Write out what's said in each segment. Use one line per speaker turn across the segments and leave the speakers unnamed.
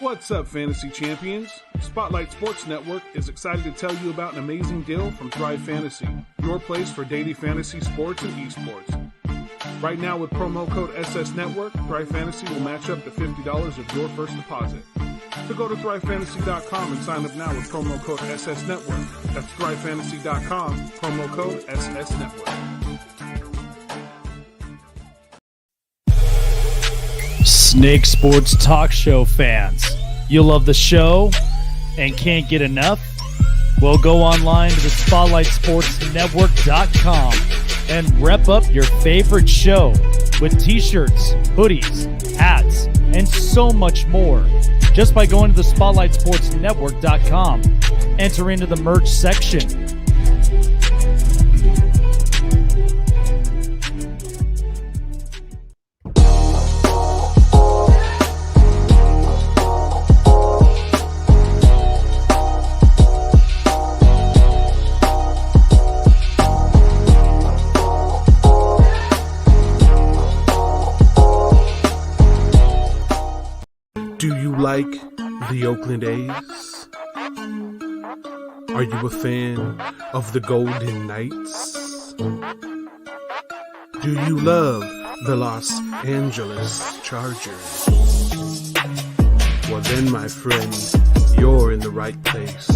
What's up, fantasy champions? Spotlight Sports Network is excited to tell you about an amazing deal from Thrive Fantasy, your place for daily fantasy sports and esports. Right now with promo code SS Network, Thrive Fantasy will match up to $50 of your first deposit. So go to thrivefantasy.com and sign up now with promo code SS Network. That's thrivefantasy.com, promo code SS Network.
Snake Sports Talk Show fans, you love the show and can't get enough? Well, go online to the SpotlightSportsNetwork.com and rep up your favorite show with t-shirts, hoodies, hats, and so much more. Just by going to the SpotlightSportsNetwork.com, enter into the merch section.
Do you like the Oakland A's? Are you a fan of the Golden Knights? Do you love the Los Angeles Chargers? Well then, my friend, you're in the right place.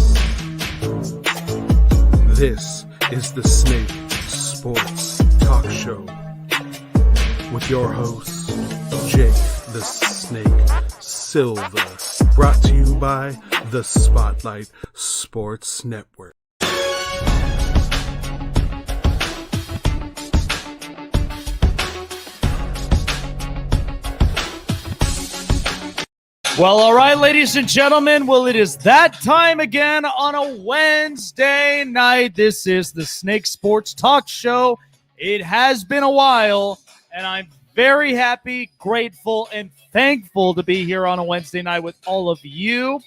This is the Snake Sports Talk Show with your host, Jake the Snake SIlva, brought to you by the Spotlight Sports Network.
Well, all right, ladies and gentlemen. Well, it is that time again on a Wednesday night. This is the Snake Sports Talk Show. It has been a while, and I'm very happy, grateful, and thankful to be here on a Wednesday night with all of you.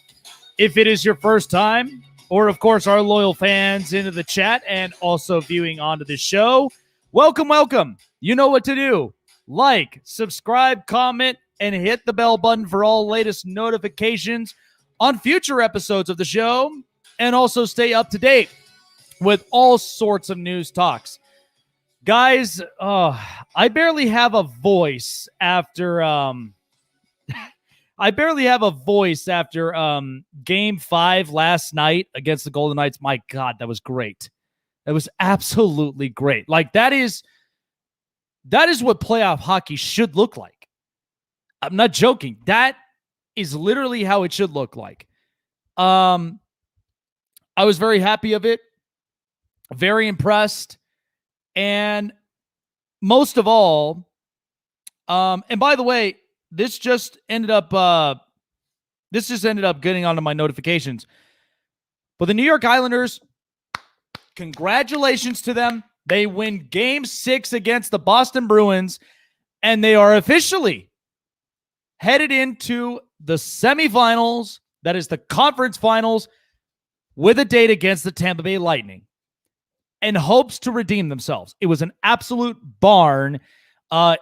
If it is your first time, or of course our loyal fans into the chat and also viewing onto the show, welcome, welcome. You know what to do. Like, subscribe, comment, and hit the bell button for all latest notifications on future episodes of the show, and also stay up to date with all sorts of news talks. Guys, I barely have a voice after Game 5 last night against the Golden Knights. My God, that was great. That was absolutely great. Like that is what playoff hockey should look like. I'm not joking. That is literally how it should look like. I was very happy of it. Very impressed. And most of all, and by the way, this just ended up getting onto my notifications. But the New York Islanders, congratulations to them. They win Game 6 against the Boston Bruins, and they are officially headed into the semifinals. That is the conference finals with a date against the Tampa Bay Lightning, and hopes to redeem themselves. It was an absolute barn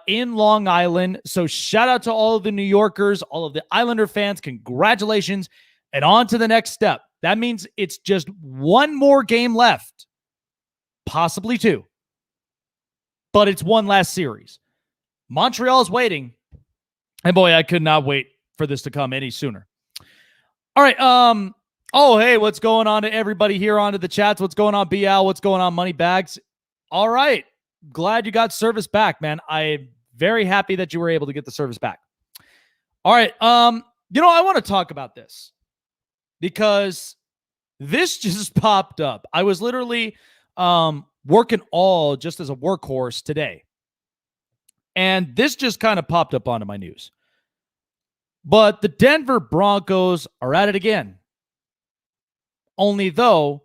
in Long Island. So shout out to all of the New Yorkers, all of the Islander fans. Congratulations. And on to the next step. That means it's just one more game left. Possibly two. But it's one last series. Montreal's waiting. And boy, I could not wait for this to come any sooner. All right. Oh, hey, what's going on to everybody here onto the chats? What's going on, BL? What's going on, Moneybags? All right. Glad you got service back, man. I'm very happy that you were able to get the service back. All right. I want to talk about this because this just popped up. I was literally working all just as a workhorse today. And this just kind of popped up onto my news. But the Denver Broncos are at it again. Only though,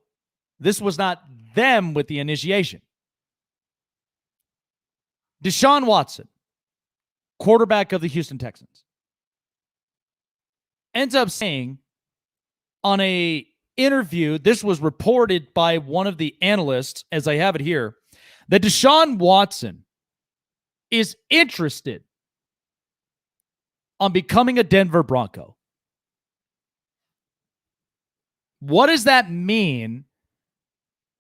this was not them with the initiation. Deshaun Watson, quarterback of the Houston Texans, ends up saying on a interview, this was reported by one of the analysts, as I have it here, that Deshaun Watson is interested on becoming a Denver Bronco. What does that mean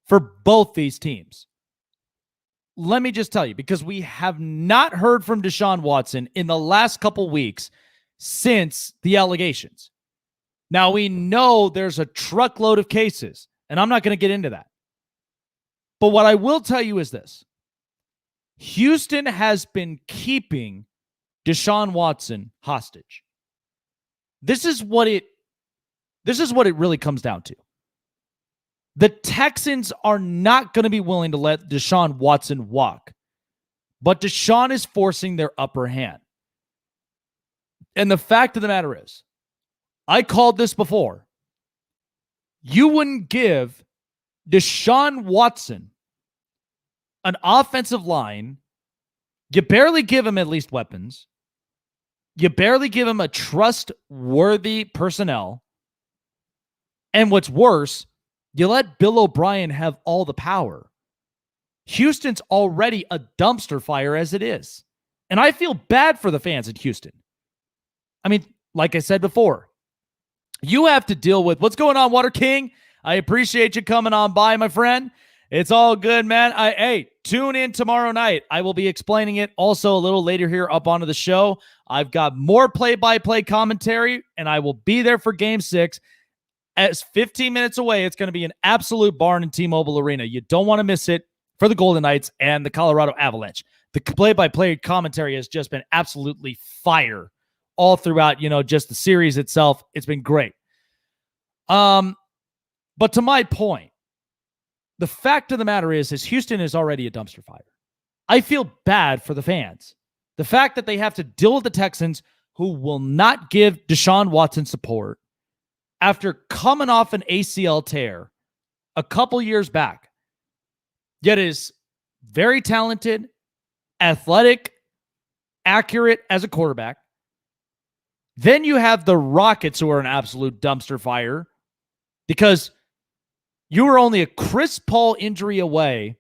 for both these teams? Let me just tell you, because we have not heard from Deshaun Watson in the last couple weeks since the allegations. Now, we know there's a truckload of cases, and I'm not going to get into that. But what I will tell you is this. Houston has been keeping Deshaun Watson hostage. This is what it really comes down to. The Texans are not going to be willing to let Deshaun Watson walk, but Deshaun is forcing their upper hand. And the fact of the matter is, I called this before. You wouldn't give Deshaun Watson an offensive line. You barely give him at least weapons. You barely give him a trustworthy personnel. And what's worse, you let Bill O'Brien have all the power. Houston's already a dumpster fire as it is. And I feel bad for the fans in Houston. I mean, like I said before, you have to deal with what's going on, Water King. I appreciate you coming on by, my friend. It's all good, man. Hey, tune in tomorrow night. I will be explaining it also a little later here up onto the show. I've got more play-by-play commentary, and I will be there for Game 6. As 15 minutes away, it's going to be an absolute barn in T-Mobile Arena. You don't want to miss it for the Golden Knights and the Colorado Avalanche. The play-by-play commentary has just been absolutely fire all throughout, just the series itself. It's been great. But to my point, the fact of the matter is Houston is already a dumpster fire. I feel bad for the fans. The fact that they have to deal with the Texans, who will not give Deshaun Watson support after coming off an ACL tear a couple years back, yet is very talented, athletic, accurate as a quarterback. Then you have the Rockets, who are an absolute dumpster fire because you were only a Chris Paul injury away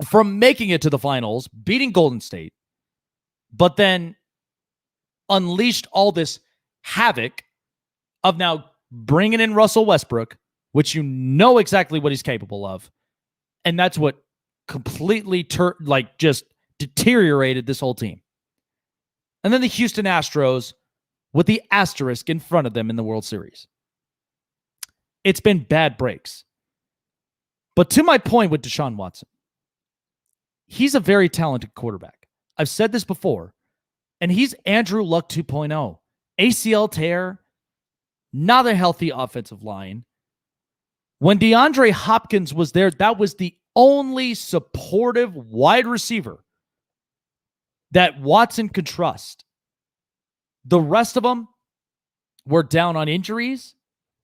from making it to the finals, beating Golden State, but then unleashed all this havoc of now bringing in Russell Westbrook, which you know exactly what he's capable of. And that's what completely just deteriorated this whole team. And then the Houston Astros with the asterisk in front of them in the World Series. It's been bad breaks. But to my point with Deshaun Watson, he's a very talented quarterback. I've said this before, and he's Andrew Luck 2.0. ACL tear, not a healthy offensive line. When DeAndre Hopkins was there, that was the only supportive wide receiver that Watson could trust. The rest of them were down on injuries.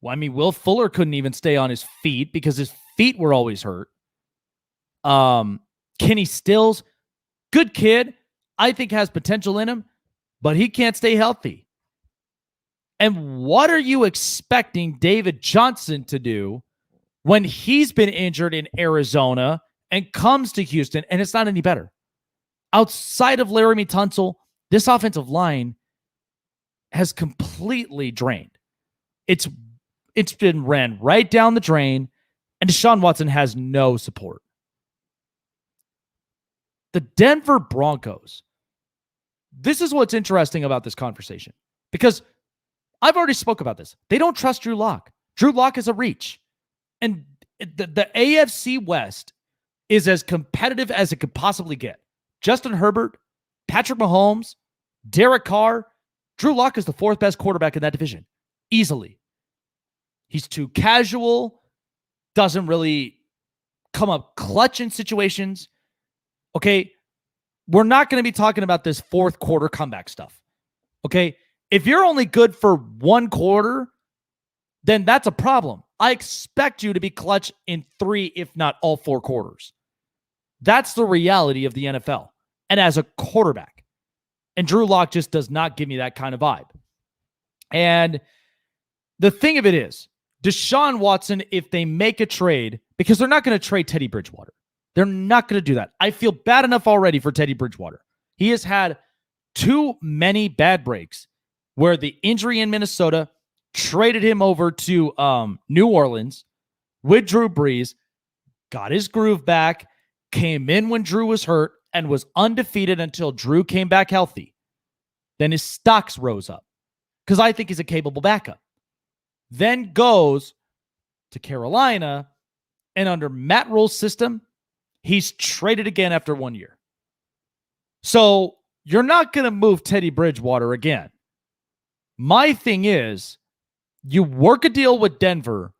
Well, I mean, Will Fuller couldn't even stay on his feet because his feet were always hurt. Kenny Stills, good kid. I think has potential in him, but he can't stay healthy. And what are you expecting David Johnson to do when he's been injured in Arizona and comes to Houston and it's not any better? Outside of Laramie Tunsil, this offensive line has completely drained. It's been ran right down the drain, and Deshaun Watson has no support. The Denver Broncos. This is what's interesting about this conversation, because I've already spoke about this. They don't trust Drew Lock. Drew Lock is a reach. And the AFC West is as competitive as it could possibly get. Justin Herbert, Patrick Mahomes, Derek Carr. Drew Lock is the fourth best quarterback in that division. Easily. He's too casual. Doesn't really come up clutch in situations. Okay, we're not going to be talking about this fourth quarter comeback stuff. Okay, if you're only good for one quarter, then that's a problem. I expect you to be clutch in 3, if not all 4 quarters. That's the reality of the NFL. And as a quarterback. And Drew Lock just does not give me that kind of vibe. And the thing of it is, Deshaun Watson, if they make a trade, because they're not going to trade Teddy Bridgewater. They're not going to do that. I feel bad enough already for Teddy Bridgewater. He has had too many bad breaks where the injury in Minnesota traded him over to New Orleans with Drew Brees, got his groove back, came in when Drew was hurt, and was undefeated until Drew came back healthy. Then his stocks rose up because I think he's a capable backup. Then goes to Carolina, and under Matt Rule's system, he's traded again after 1 year. So you're not going to move Teddy Bridgewater again. My thing is, you work a deal with Denver.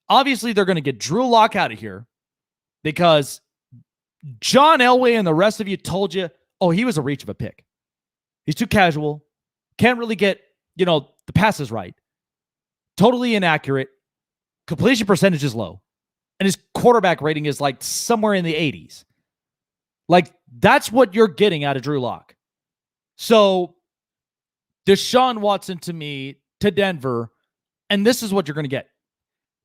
Obviously, they're going to get Drew Lock out of here because John Elway and the rest of you told you, oh, he was a reach of a pick. He's too casual. Can't really get, the passes right. Totally inaccurate. Completion percentage is low. And his quarterback rating is like somewhere in the 80s. Like, that's what you're getting out of Drew Lock. So, Deshaun Watson to Denver, and this is what you're going to get.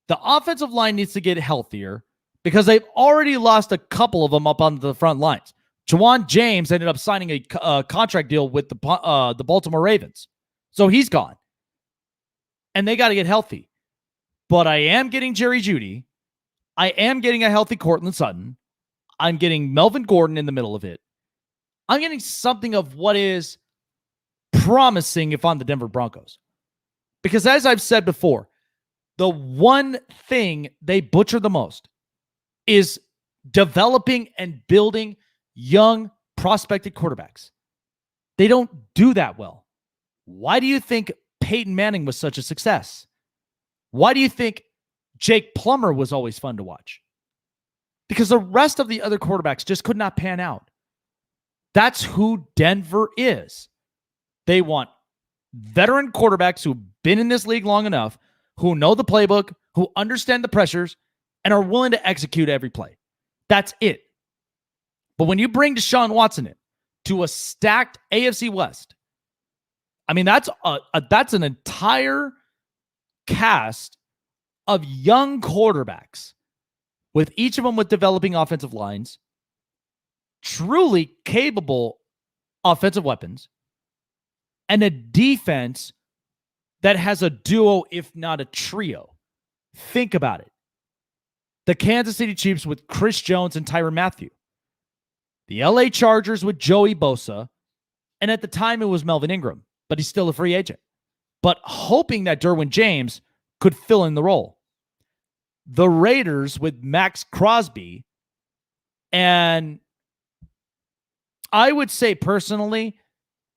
The offensive line needs to get healthier because they've already lost a couple of them up on the front lines. Jawan James ended up signing a contract deal with the Baltimore Ravens. So he's gone. And they got to get healthy. But I am getting Jerry Jeudy. I am getting a healthy Cortland Sutton. I'm getting Melvin Gordon in the middle of it. I'm getting something of what is promising if I'm the Denver Broncos. Because as I've said before, the one thing they butcher the most is developing and building young prospected quarterbacks. They don't do that well. Why do you think Peyton Manning was such a success? Why do you think Jake Plummer was always fun to watch? Because the rest of the other quarterbacks just could not pan out. That's who Denver is. They want veteran quarterbacks who've been in this league long enough, who know the playbook, who understand the pressures, and are willing to execute every play. That's it. But when you bring Deshaun Watson in to a stacked AFC West, I mean, that's an entire cast of young quarterbacks, with each of them with developing offensive lines, truly capable offensive weapons, and a defense that has a duo, if not a trio. Think about it. The Kansas City Chiefs with Chris Jones and Tyrann Mathieu. The LA Chargers with Joey Bosa. And at the time, it was Melvin Ingram, but he's still a free agent. But hoping that Derwin James could fill in the role. The Raiders with Max Crosby. And I would say personally,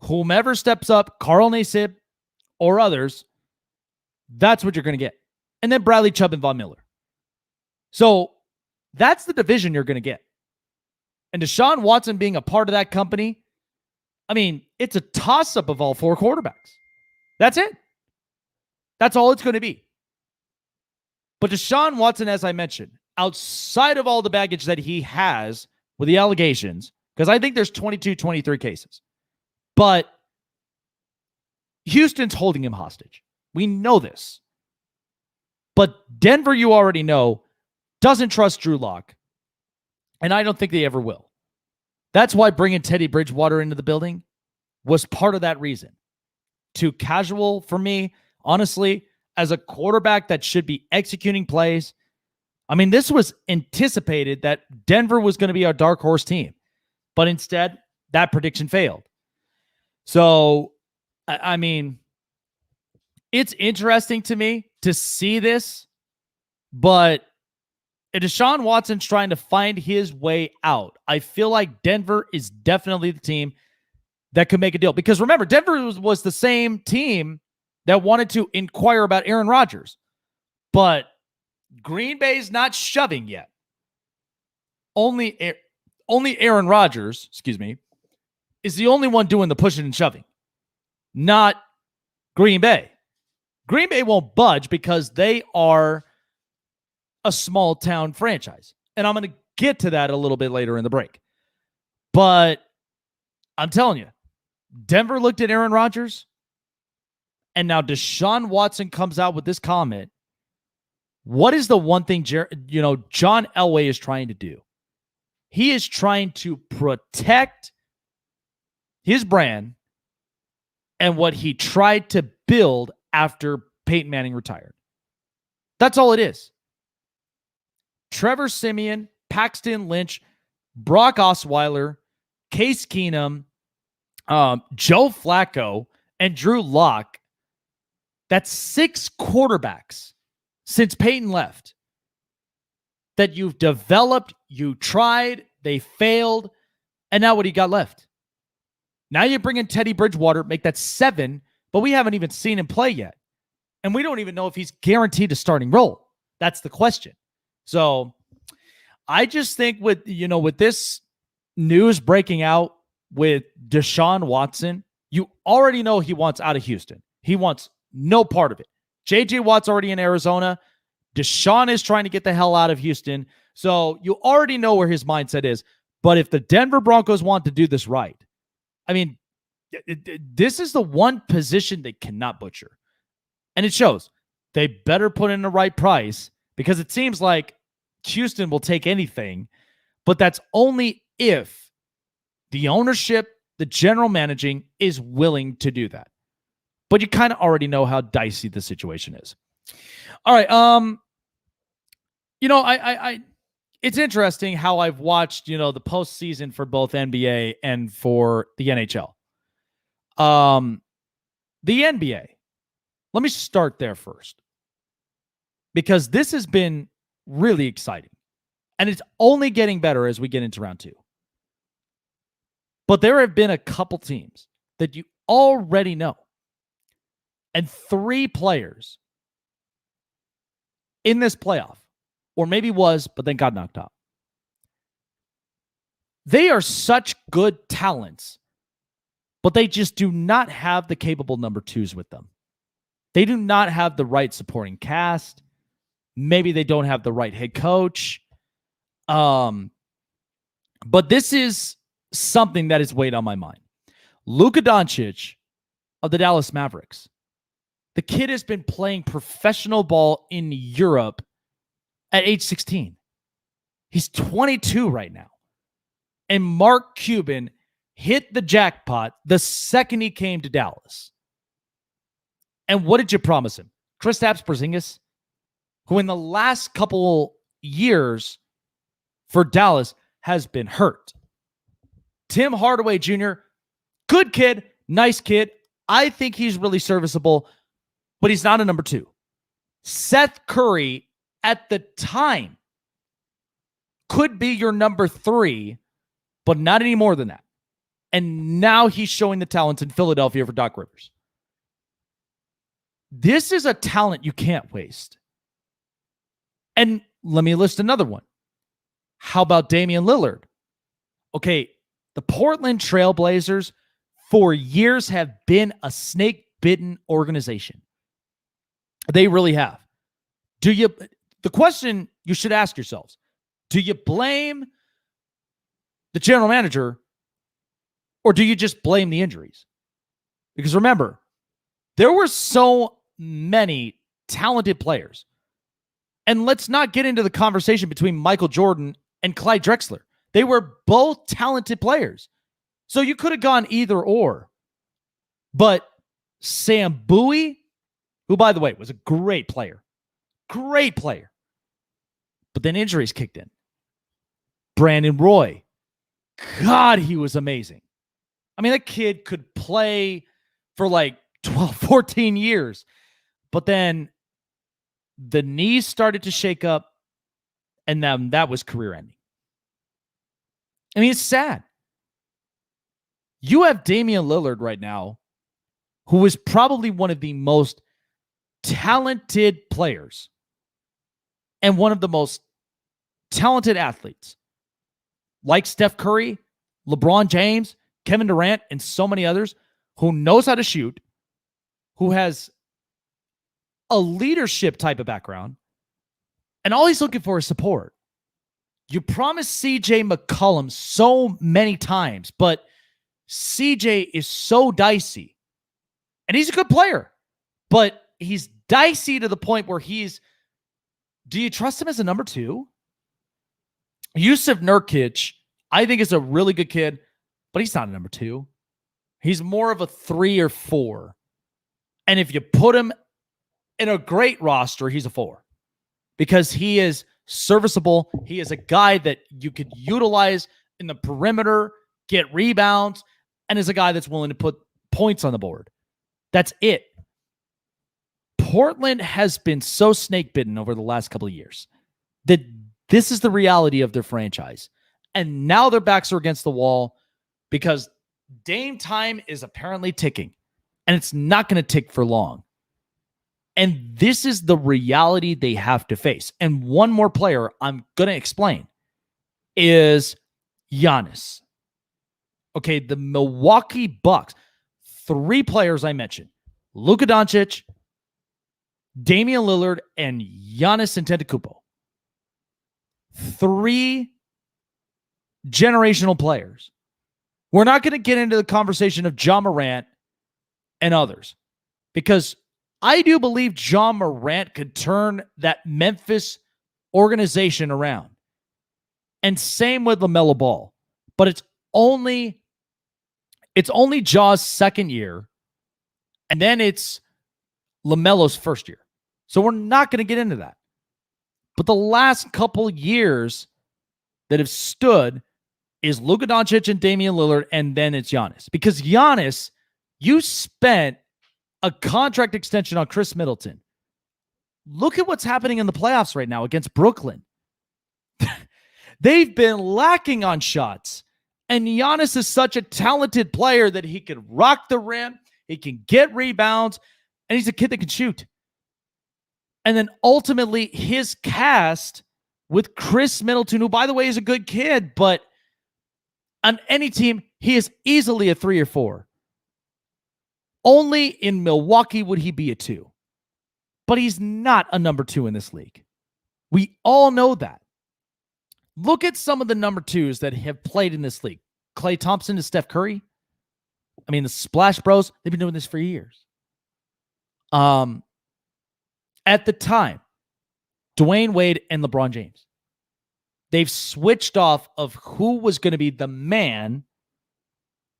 whomever steps up, Carl Nassib or others, that's what you're going to get. And then Bradley Chubb and Von Miller. So that's the division you're going to get. And Deshaun Watson being a part of that company, I mean, it's a toss-up of all four quarterbacks. That's it. That's all it's going to be. But Deshaun Watson, as I mentioned, outside of all the baggage that he has with the allegations, because I think there's 22, 23 cases, but Houston's holding him hostage. We know this. But Denver, you already know, doesn't trust Drew Lock. And I don't think they ever will. That's why bringing Teddy Bridgewater into the building was part of that reason. Too casual for me, honestly, as a quarterback that should be executing plays. I mean, this was anticipated that Denver was going to be our dark horse team. But instead, that prediction failed. So, I mean, it's interesting to me to see this, but Deshaun Watson's trying to find his way out. I feel like Denver is definitely the team that could make a deal. Because remember, Denver was the same team that wanted to inquire about Aaron Rodgers. But Green Bay's not shoving yet. Only Aaron Rodgers, is the only one doing the pushing and shoving. Not Green Bay. Green Bay won't budge because they are a small town franchise. And I'm going to get to that a little bit later in the break. But I'm telling you, Denver looked at Aaron Rodgers, and now Deshaun Watson comes out with this comment. What is the one thing John Elway is trying to do? He is trying to protect his brand and what he tried to build after Peyton Manning retired. That's all it is. Trevor Siemian, Paxton Lynch, Brock Osweiler, Case Keenum, Joe Flacco, and Drew Lock. That's 6 quarterbacks since Peyton left that you've developed, you tried, they failed, and now what do you got left? Now you bring in Teddy Bridgewater, make that 7, but we haven't even seen him play yet. And we don't even know if he's guaranteed a starting role. That's the question. So I just think with this news breaking out with Deshaun Watson, you already know he wants out of Houston. He wants no part of it. J.J. Watt's already in Arizona. Deshaun is trying to get the hell out of Houston. So you already know where his mindset is. But if the Denver Broncos want to do this right, I mean, this is the one position they cannot butcher. And it shows. They better put in the right price because it seems like Houston will take anything, but that's only if the ownership, the general managing is willing to do that. But you kind of already know how dicey the situation is. All right. It's interesting how I've watched, the postseason for both NBA and for the NHL. The NBA. Let me start there first, because this has been really exciting, and it's only getting better as we get into round 2. But there have been a couple teams that you already know, and 3 players in this playoff, or maybe was, but then got knocked out. They are such good talents, but they just do not have the capable number 2s with them. They do not have the right supporting cast. Maybe they don't have the right head coach. But this is something that is weighed on my mind. Luka Doncic of the Dallas Mavericks. The kid has been playing professional ball in Europe at age 16. He's 22 right now. And Mark Cuban hit the jackpot the second he came to Dallas. And what did you promise him? Kristaps Porzingis, who in the last couple years for Dallas has been hurt. Tim Hardaway Jr., good kid, nice kid. I think he's really serviceable, but he's not a number 2. Seth Curry, at the time, could be your number 3, but not any more than that. And now he's showing the talent in Philadelphia for Doc Rivers. This is a talent you can't waste. And let me list another one. How about Damian Lillard? Okay, the Portland Trail Blazers for years have been a snake-bitten organization. They really have. The question you should ask yourselves, do you blame the general manager, or do you just blame the injuries? Because remember, there were so many talented players. And let's not get into the conversation between Michael Jordan and Clyde Drexler. They were both talented players. So you could have gone either or. But Sam Bowie, who, by the way, was a great player. Great player. But then injuries kicked in. Brandon Roy. God, he was amazing. I mean, that kid could play for like 12, 14 years. But then the knees started to shake up, and then that was career ending. I mean, it's sad. You have Damian Lillard right now, who is probably one of the most talented players and one of the most talented athletes, like Steph Curry, LeBron James, Kevin Durant, and so many others, who knows how to shoot, who has a leadership type of background, and all he's looking for is support. You promised CJ McCollum so many times, but CJ is so dicey. And he's a good player, but he's dicey to the point where do you trust him as a number 2? Yusuf Nurkic, I think, is a really good kid, but he's not a number 2. He's more of a 3 or 4. And if you put him In a great roster, he's a 4 because he is serviceable. He is a guy that you could utilize in the perimeter, get rebounds, and is a guy that's willing to put points on the board. That's it. Portland has been so snake bitten over the last couple of years that this is the reality of their franchise. And now their backs are against the wall because Dame time is apparently ticking, and it's not going to tick for long. And this is the reality they have to face. And one more player I'm going to explain is Giannis. Okay, the Milwaukee Bucks. 3 players I mentioned. Luka Doncic, Damian Lillard, and Giannis Antetokounmpo. 3 generational players. We're not going to get into the conversation of Ja Morant and others because I do believe Ja Morant could turn that Memphis organization around. And same with LaMelo Ball. But it's only Ja's second year, and then it's LaMelo's first year. So we're not going to get into that. But the last couple years that have stood is Luka Doncic and Damian Lillard, and then it's Giannis. Because Giannis, you spent a contract extension on Chris Middleton. Look at what's happening in the playoffs right now against Brooklyn. They've been lacking on shots. And Giannis is such a talented player that he can rock the rim, he can get rebounds, and he's a kid that can shoot. And then ultimately his cast with Chris Middleton, who, by the way, is a good kid, but on any team, he is easily a 3 or 4. Only in Milwaukee would he be a 2. But he's not a number 2 in this league. We all know that. Look at some of the number 2s that have played in this league. Klay Thompson to Steph Curry. I mean, the Splash Bros, they've been doing this for years. At the time, Dwayne Wade and LeBron James. They've switched off of who was going to be the man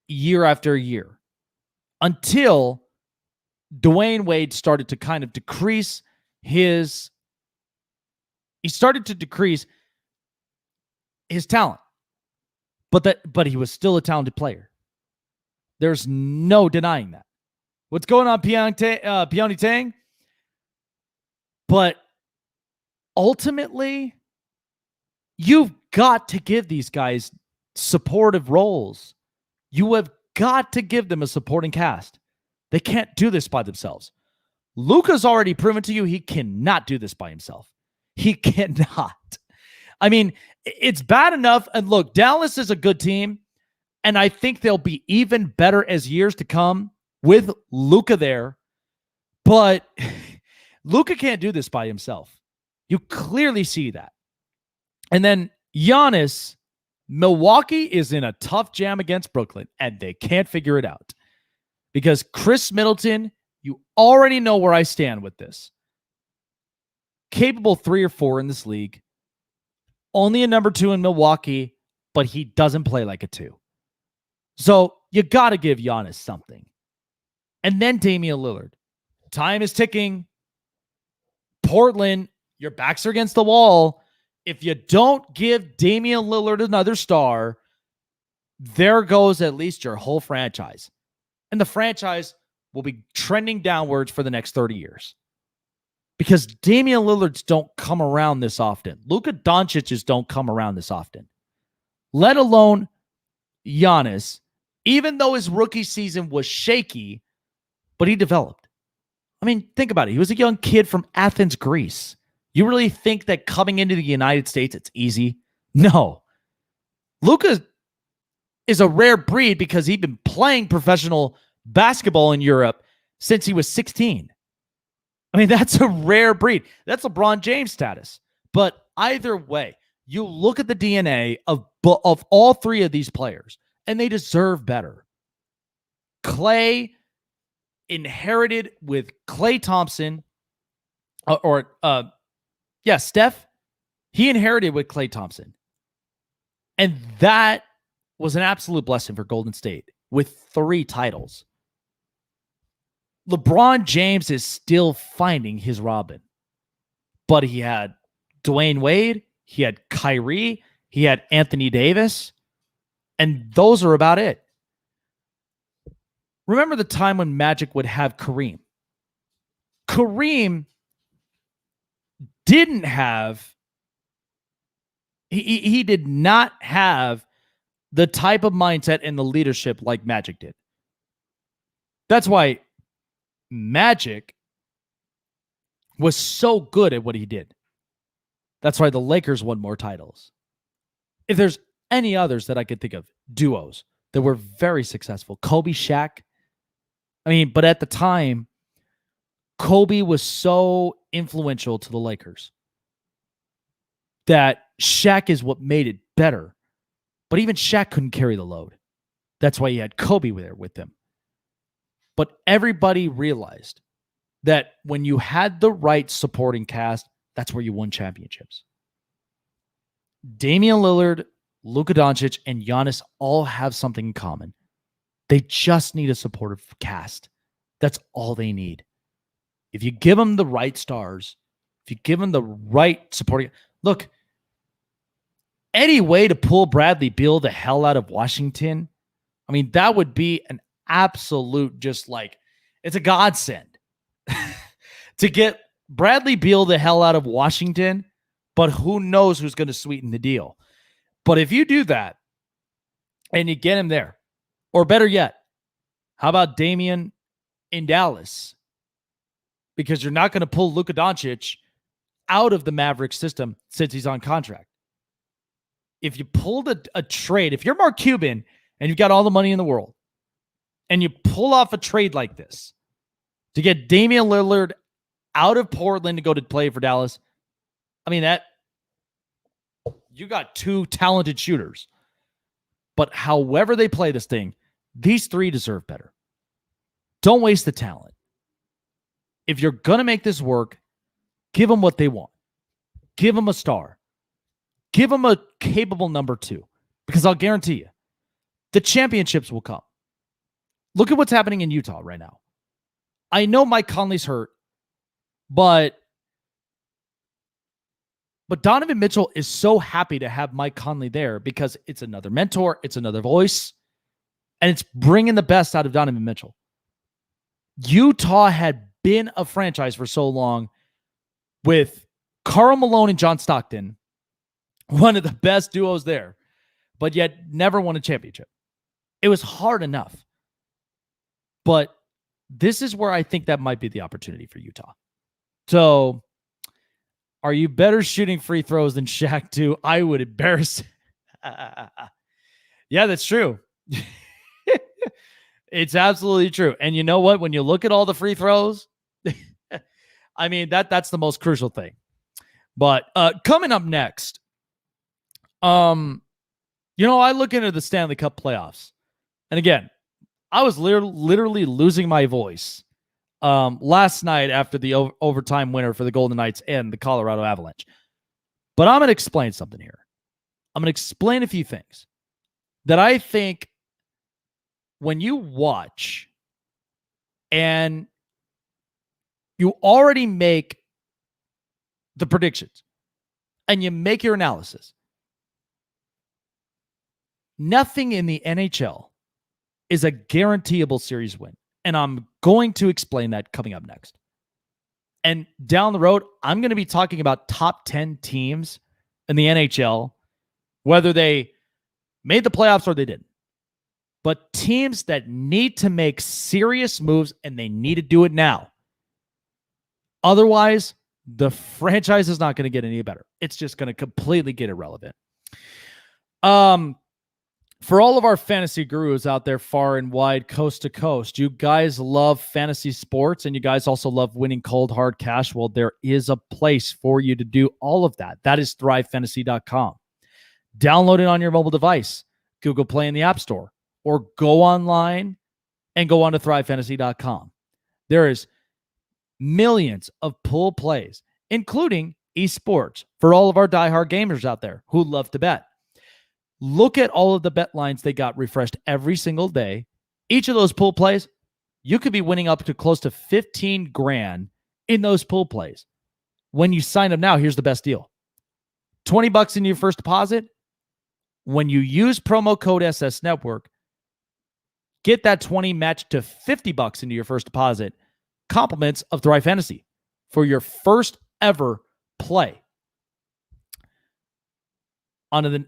year after year until Dwayne Wade started to kind of decrease his talent. But he was still a talented player. There's no denying that. What's going on, Peony Tang? But ultimately, you've got to give these guys supportive roles. You have got to give them a supporting cast. They can't do this by themselves. Luka's already proven to you he cannot do this by himself. He cannot. I mean, it's bad enough. And look, Dallas is a good team, and I think they'll be even better as years to come with Luka there. But Luka can't do this by himself. You clearly see that. And then Giannis, Milwaukee is in a tough jam against Brooklyn, and they can't figure it out. Because Chris Middleton, you already know where I stand with this. Capable 3 or 4 in this league. Only a number 2 in Milwaukee, but he doesn't play like a 2. So you got to give Giannis something. And then Damian Lillard. Time is ticking. Portland, your backs are against the wall. If you don't give Damian Lillard another star, there goes at least your whole franchise. And the franchise will be trending downwards for the next 30 years. Because Damian Lillard's don't come around this often. Luka Doncic's don't come around this often. Let alone Giannis, even though his rookie season was shaky, but he developed. I mean, think about it. He was a young kid from Athens, Greece. You really think that coming into the United States, it's easy? No. Luka is a rare breed because he's been playing professional basketball in Europe since he was 16. I mean, that's a rare breed. That's LeBron James status. But either way, you look at the DNA of all 3 of these players, and they deserve better. Klay inherited with Klay Thompson, Steph, he inherited with Klay Thompson. And that was an absolute blessing for Golden State with 3 titles. LeBron James is still finding his Robin. But he had Dwayne Wade, he had Kyrie, he had Anthony Davis, and those are about it. Remember the time when Magic would have Kareem? Kareem didn't have, he did not have the type of mindset and the leadership like Magic did. That's why Magic was so good at what he did. That's why the Lakers won more titles. If there's any others that I could think of, duos that were very successful, Kobe, Shaq. But at the time, Kobe was so influential to the Lakers that Shaq is what made it better. But even Shaq couldn't carry the load. That's why he had Kobe there with him. But everybody realized that when you had the right supporting cast, that's where you won championships. Damian Lillard, Luka Doncic, and Giannis all have something in common. They just need a supportive cast. That's all they need. If you give them the right stars, if you give them the right supporting... Look, any way to pull Bradley Beal the hell out of Washington, that would be an absolute it's a godsend. To get Bradley Beal the hell out of Washington, but who knows who's going to sweeten the deal. But if you do that and you get him there, or better yet, how about Damian in Dallas? Because you're not going to pull Luka Doncic out of the Mavericks system since he's on contract. If you pulled a trade, if you're Mark Cuban and you've got all the money in the world, and you pull off a trade like this to get Damian Lillard out of Portland to go to play for Dallas, that you got two talented shooters. But however they play this thing, these three deserve better. Don't waste the talent. If you're going to make this work, give them what they want. Give them a star. Give them a capable number two. Because I'll guarantee you, the championships will come. Look at what's happening in Utah right now. I know Mike Conley's hurt, but Donovan Mitchell is so happy to have Mike Conley there because it's another mentor, it's another voice, and it's bringing the best out of Donovan Mitchell. Utah had been a franchise for so long with Karl Malone and John Stockton, one of the best duos there, but yet never won a championship. It was hard enough. But this is where I think that might be the opportunity for Utah. So, are you better shooting free throws than Shaq too? I would embarrass. Yeah, that's true. It's absolutely true. And you know what? When you look at all the free throws, that's the most crucial thing. But coming up next, I look into the Stanley Cup playoffs. And again, I was literally losing my voice last night after the overtime winner for the Golden Knights and the Colorado Avalanche. But I'm going to explain something here. I'm going to explain a few things that I think when you watch and you already make the predictions and you make your analysis, nothing in the NHL is a guaranteeable series win. And I'm going to explain that coming up next. And down the road, I'm going to be talking about top 10 teams in the NHL, whether they made the playoffs or they didn't. But teams that need to make serious moves, and they need to do it now. Otherwise, the franchise is not going to get any better. It's just going to completely get irrelevant. For all of our fantasy gurus out there far and wide, coast to coast, you guys love fantasy sports and you guys also love winning cold, hard cash. Well, there is a place for you to do all of that. That is thrivefantasy.com. Download it on your mobile device, Google Play in the App Store, or go online and go on to thrivefantasy.com. There is millions of pool plays, including esports, for all of our diehard gamers out there who love to bet. Look at all of the bet lines they got refreshed every single day. Each of those pool plays, you could be winning up to close to 15 grand in those pool plays. When you sign up now, here's the best deal. $20 in your first deposit. When you use promo code SS Network, get that 20 matched to $50 into your first deposit. Compliments of Thrive Fantasy for your first ever play onto the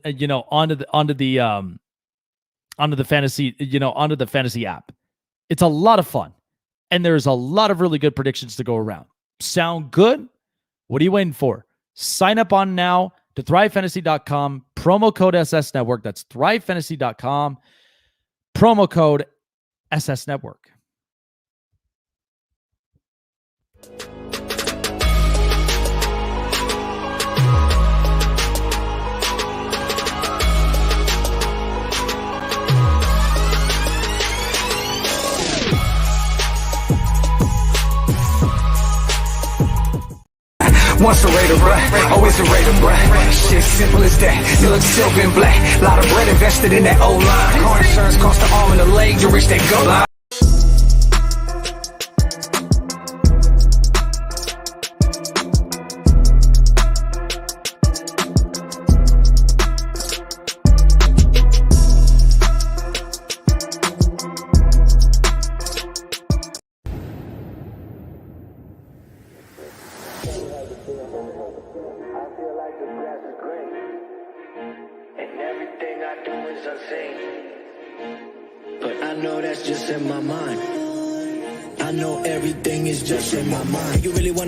fantasy app. It's a lot of fun, and there's a lot of really good predictions to go around. Sound good? What are you waiting for? Sign up on now to thrivefantasy.com, promo code SS Network. That's thrivefantasy.com, promo code SS Network.
Once a Raider, bruh, always a Raider, bruh. Shit simple as that. You look silver and black. Lot of bread invested in that O-line. Car insurance cost an arm and a leg to reach that goal line.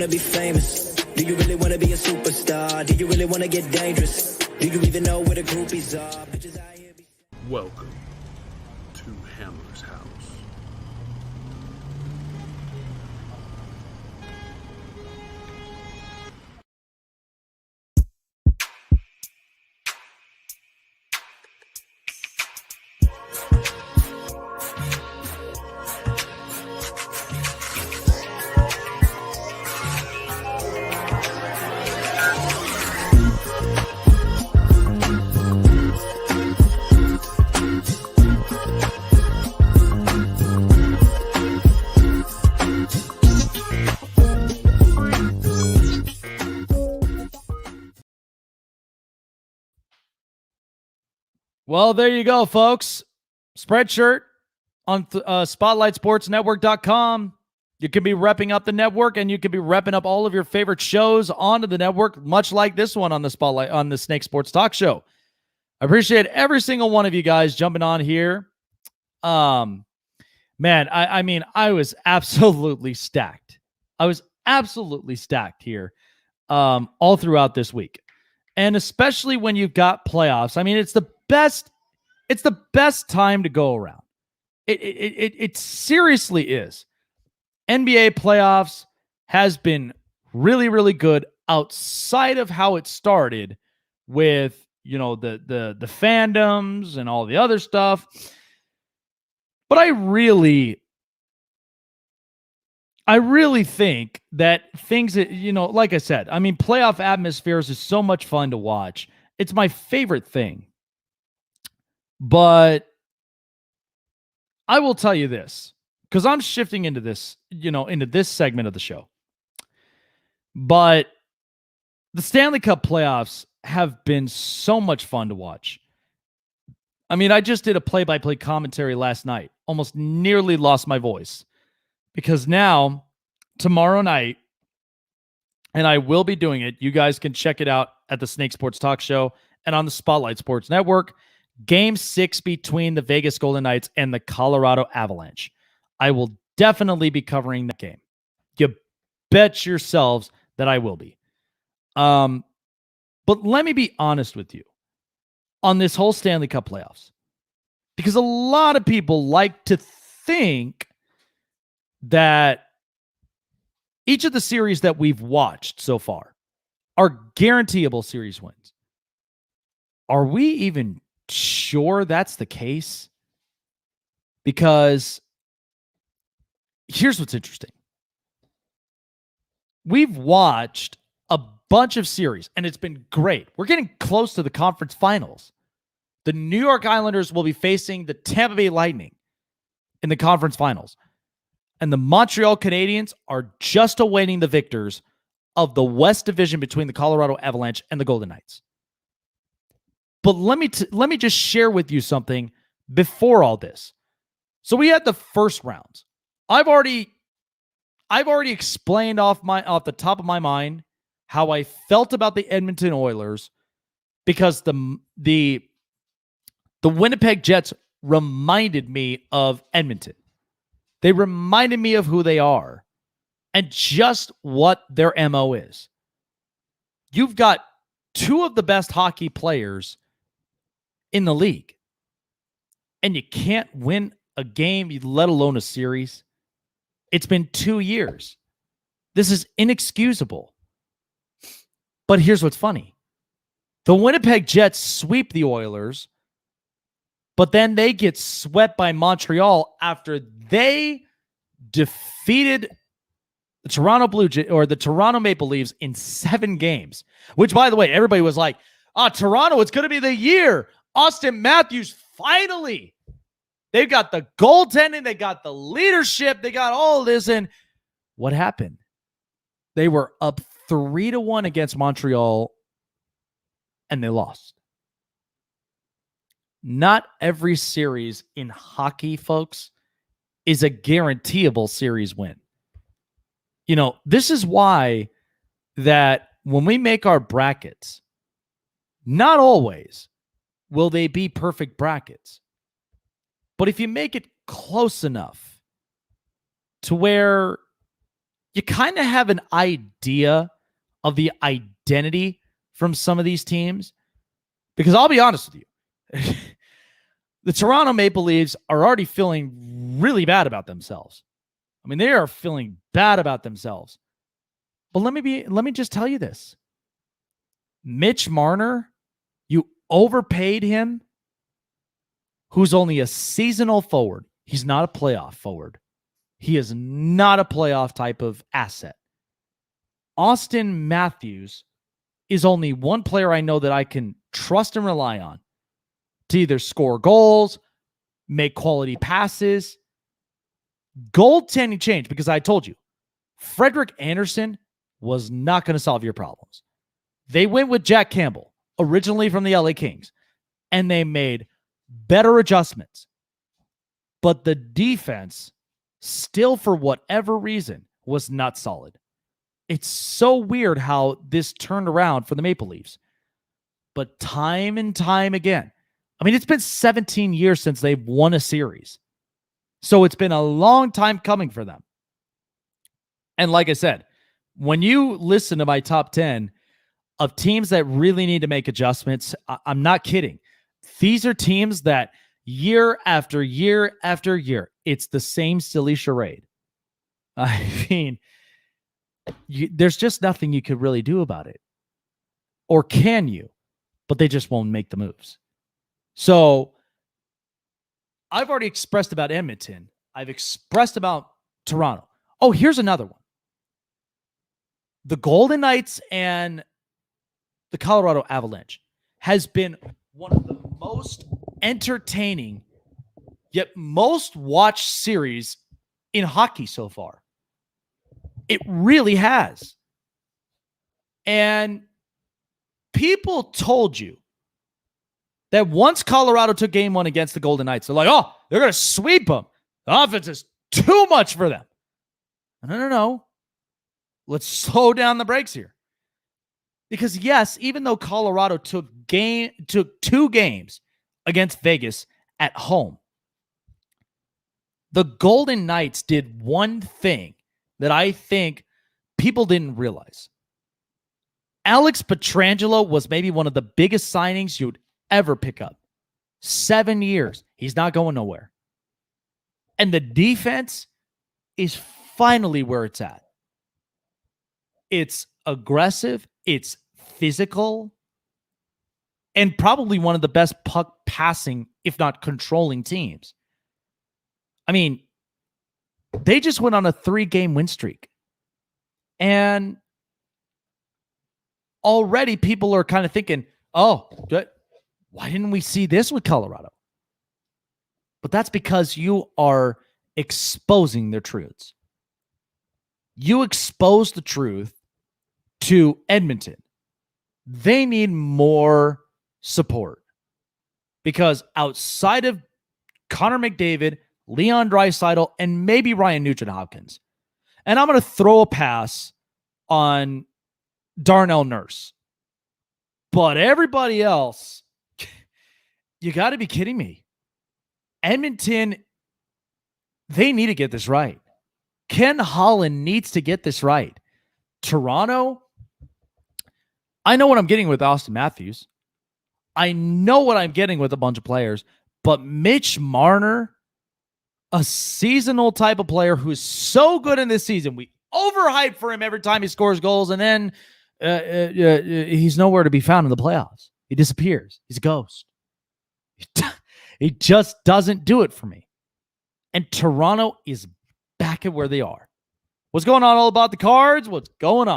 Be famous? Do you really want to be a superstar? Do you really want to get dangerous? Do you even know where the groupies are?
Welcome to Hamler's house.
Well, there you go, folks. Spreadshirt on SpotlightSportsNetwork.com. You can be repping up the network, and you can be repping up all of your favorite shows onto the network, much like this one on the Spotlight on the Snake Sports Talk Show. I appreciate every single one of you guys jumping on here. Man, I mean, I was absolutely stacked. I was absolutely stacked here all throughout this week. And especially when you've got playoffs. I mean, it's the best time to go around. It seriously is. NBA playoffs has been really, really good outside of how it started with, you know, the fandoms and all the other stuff. But I really think that things that, you know, like I said, I mean, playoff atmospheres is so much fun to watch. It's my favorite thing. But I will tell you this, because I'm shifting into this, you know, into this segment of the show. But the Stanley Cup playoffs have been so much fun to watch. I mean, I just did a play-by-play commentary last night. Almost nearly lost my voice. Because now, tomorrow night, and I will be doing it, you guys can check it out at the Snake Sports Talk Show and on the Spotlight Sports Network. Game 6 between the Vegas Golden Knights and the Colorado Avalanche. I will definitely be covering that game. You bet yourselves that I will be. But let me be honest with you on this whole Stanley Cup playoffs. Because a lot of people like to think that each of the series that we've watched so far are guaranteeable series wins. Are we even sure that's the case? Because here's what's interesting. We've watched a bunch of series, and it's been great. We're getting close to the conference finals. The New York Islanders will be facing the Tampa Bay Lightning in the conference finals. And the Montreal Canadiens are just awaiting the victors of the West Division between the Colorado Avalanche and the Golden Knights. But let me just share with you something before all this. So we had the first rounds. I've already explained off the top of my mind how I felt about the Edmonton Oilers because the Winnipeg Jets reminded me of Edmonton. They reminded me of who they are and just what their MO is. You've got two of the best hockey players in the league, and you can't win a game, let alone a series. It's been 2 years. This is inexcusable. But here's what's funny. The Winnipeg Jets sweep the Oilers, but then they get swept by Montreal after they defeated the Toronto Maple Leafs in 7 games. Which, by the way, everybody was like, Toronto, it's going to be the year. Austin Matthews, finally. They've got the goaltending. They got the leadership. They got all this. And what happened? They were up 3-1 against Montreal, and they lost. Not every series in hockey, folks, is a guaranteeable series win. You know, this is why that when we make our brackets, not always will they be perfect brackets. But if you make it close enough to where you kind of have an idea of the identity from some of these teams, because I'll be honest with you, the Toronto Maple Leafs are already feeling really bad about themselves. I mean, they are feeling bad about themselves. But let me just tell you this. Mitch Marner, you overpaid him, who's only a seasonal forward. He's not a playoff forward. He is not a playoff type of asset. Austin Matthews is only one player I know that I can trust and rely on to either score goals, make quality passes. Goaltending changed because I told you, Frederik Andersen was not going to solve your problems. They went with Jack Campbell, originally from the LA Kings, and they made better adjustments. But the defense, still for whatever reason, was not solid. It's so weird how this turned around for the Maple Leafs. But time and time again, I mean, it's been 17 years since they've won a series. So it's been a long time coming for them. And like I said, when you listen to my top 10 of teams that really need to make adjustments, I'm not kidding. These are teams that year after year after year, it's the same silly charade. I mean, there's just nothing you could really do about it. Or can you? But they just won't make the moves. So I've already expressed about Edmonton. I've expressed about Toronto. Oh, here's another one. The Golden Knights and the Colorado Avalanche has been one of the most entertaining yet most watched series in hockey so far. It really has. And people told you that once Colorado took game 1 against the Golden Knights, they're like, oh, they're going to sweep them. The offense is too much for them. No. Let's slow down the brakes here. Because yes, even though Colorado took 2 games against Vegas at home, the Golden Knights did one thing that I think people didn't realize. Alex Pietrangelo was maybe one of the biggest signings you'd ever pick up. 7 years. He's not going nowhere. And the defense is finally where it's at. It's aggressive. It's physical. And probably one of the best puck passing, if not controlling teams. I mean, they just went on a 3-game win streak. And already people are kind of thinking, oh, good. Why didn't we see this with Colorado? But that's because you are exposing their truths. You expose the truth to Edmonton. They need more support because outside of Connor McDavid, Leon Draisaitl, and maybe Ryan Nugent-Hopkins, and I'm going to throw a pass on Darnell Nurse, but everybody else, you got to be kidding me. Edmonton, they need to get this right. Ken Holland needs to get this right. Toronto, I know what I'm getting with Austin Matthews. I know what I'm getting with a bunch of players, but Mitch Marner, a seasonal type of player who's so good in this season, we overhype for him every time he scores goals, and then he's nowhere to be found in the playoffs. He disappears. He's a ghost. He just doesn't do it for me. And Toronto is back at where they are. What's going on all about the Cards? What's going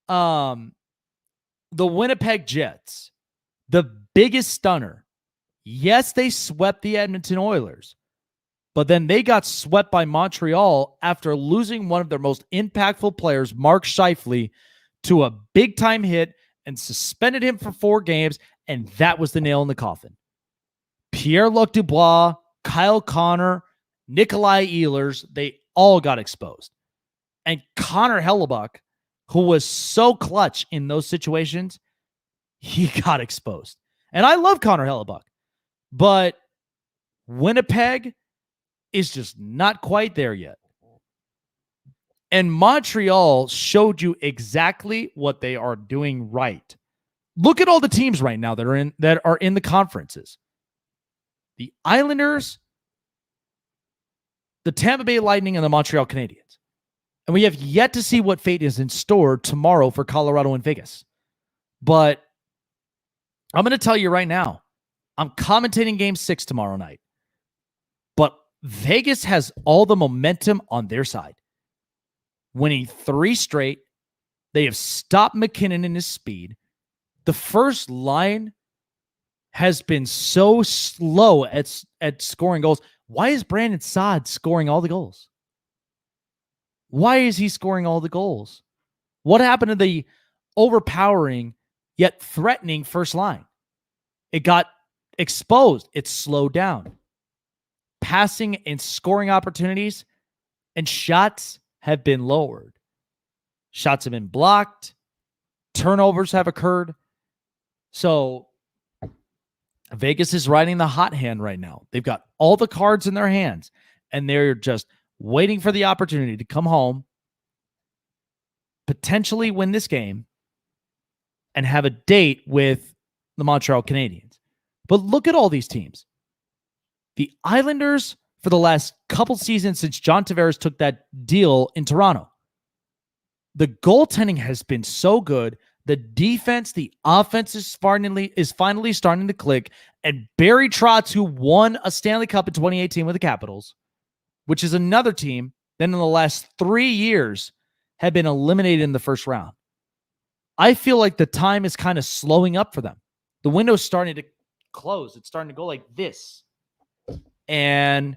on? The Winnipeg Jets, the biggest stunner. Yes, they swept the Edmonton Oilers, but then they got swept by Montreal after losing one of their most impactful players, Mark Scheifele, to a big-time hit and suspended him for 4 games, and that was the nail in the coffin. Pierre-Luc Dubois, Kyle Connor, Nikolai Ehlers, they all got exposed. And Connor Hellebuck, who was so clutch in those situations, he got exposed. And I love Connor Hellebuck, but Winnipeg is just not quite there yet. And Montreal showed you exactly what they are doing right. Look at all the teams right now that are in the conferences. The Islanders, the Tampa Bay Lightning, and the Montreal Canadiens. And we have yet to see what fate is in store tomorrow for Colorado and Vegas. But I'm going to tell you right now, I'm commentating Game 6 tomorrow night. But Vegas has all the momentum on their side. Winning 3 straight. They have stopped McKinnon in his speed. The first line has been so slow at scoring goals. Why is Brandon Saad scoring all the goals? Why is he scoring all the goals? What happened to the overpowering yet threatening first line? It got exposed. It slowed down. Passing and scoring opportunities and shots have been lowered. Shots have been blocked. Turnovers have occurred. So Vegas is riding the hot hand right now. They've got all the cards in their hands, and they're just waiting for the opportunity to come home, potentially win this game, and have a date with the Montreal Canadiens. But look at all these teams. The Islanders, for the last couple seasons since John Tavares took that deal in Toronto, the goaltending has been so good. The defense, the offense is finally starting to click. And Barry Trotz, who won a Stanley Cup in 2018 with the Capitals, which is another team that in the last 3 years have been eliminated in the first round. I feel like the time is kind of slowing up for them. The window's starting to close. It's starting to go like this. And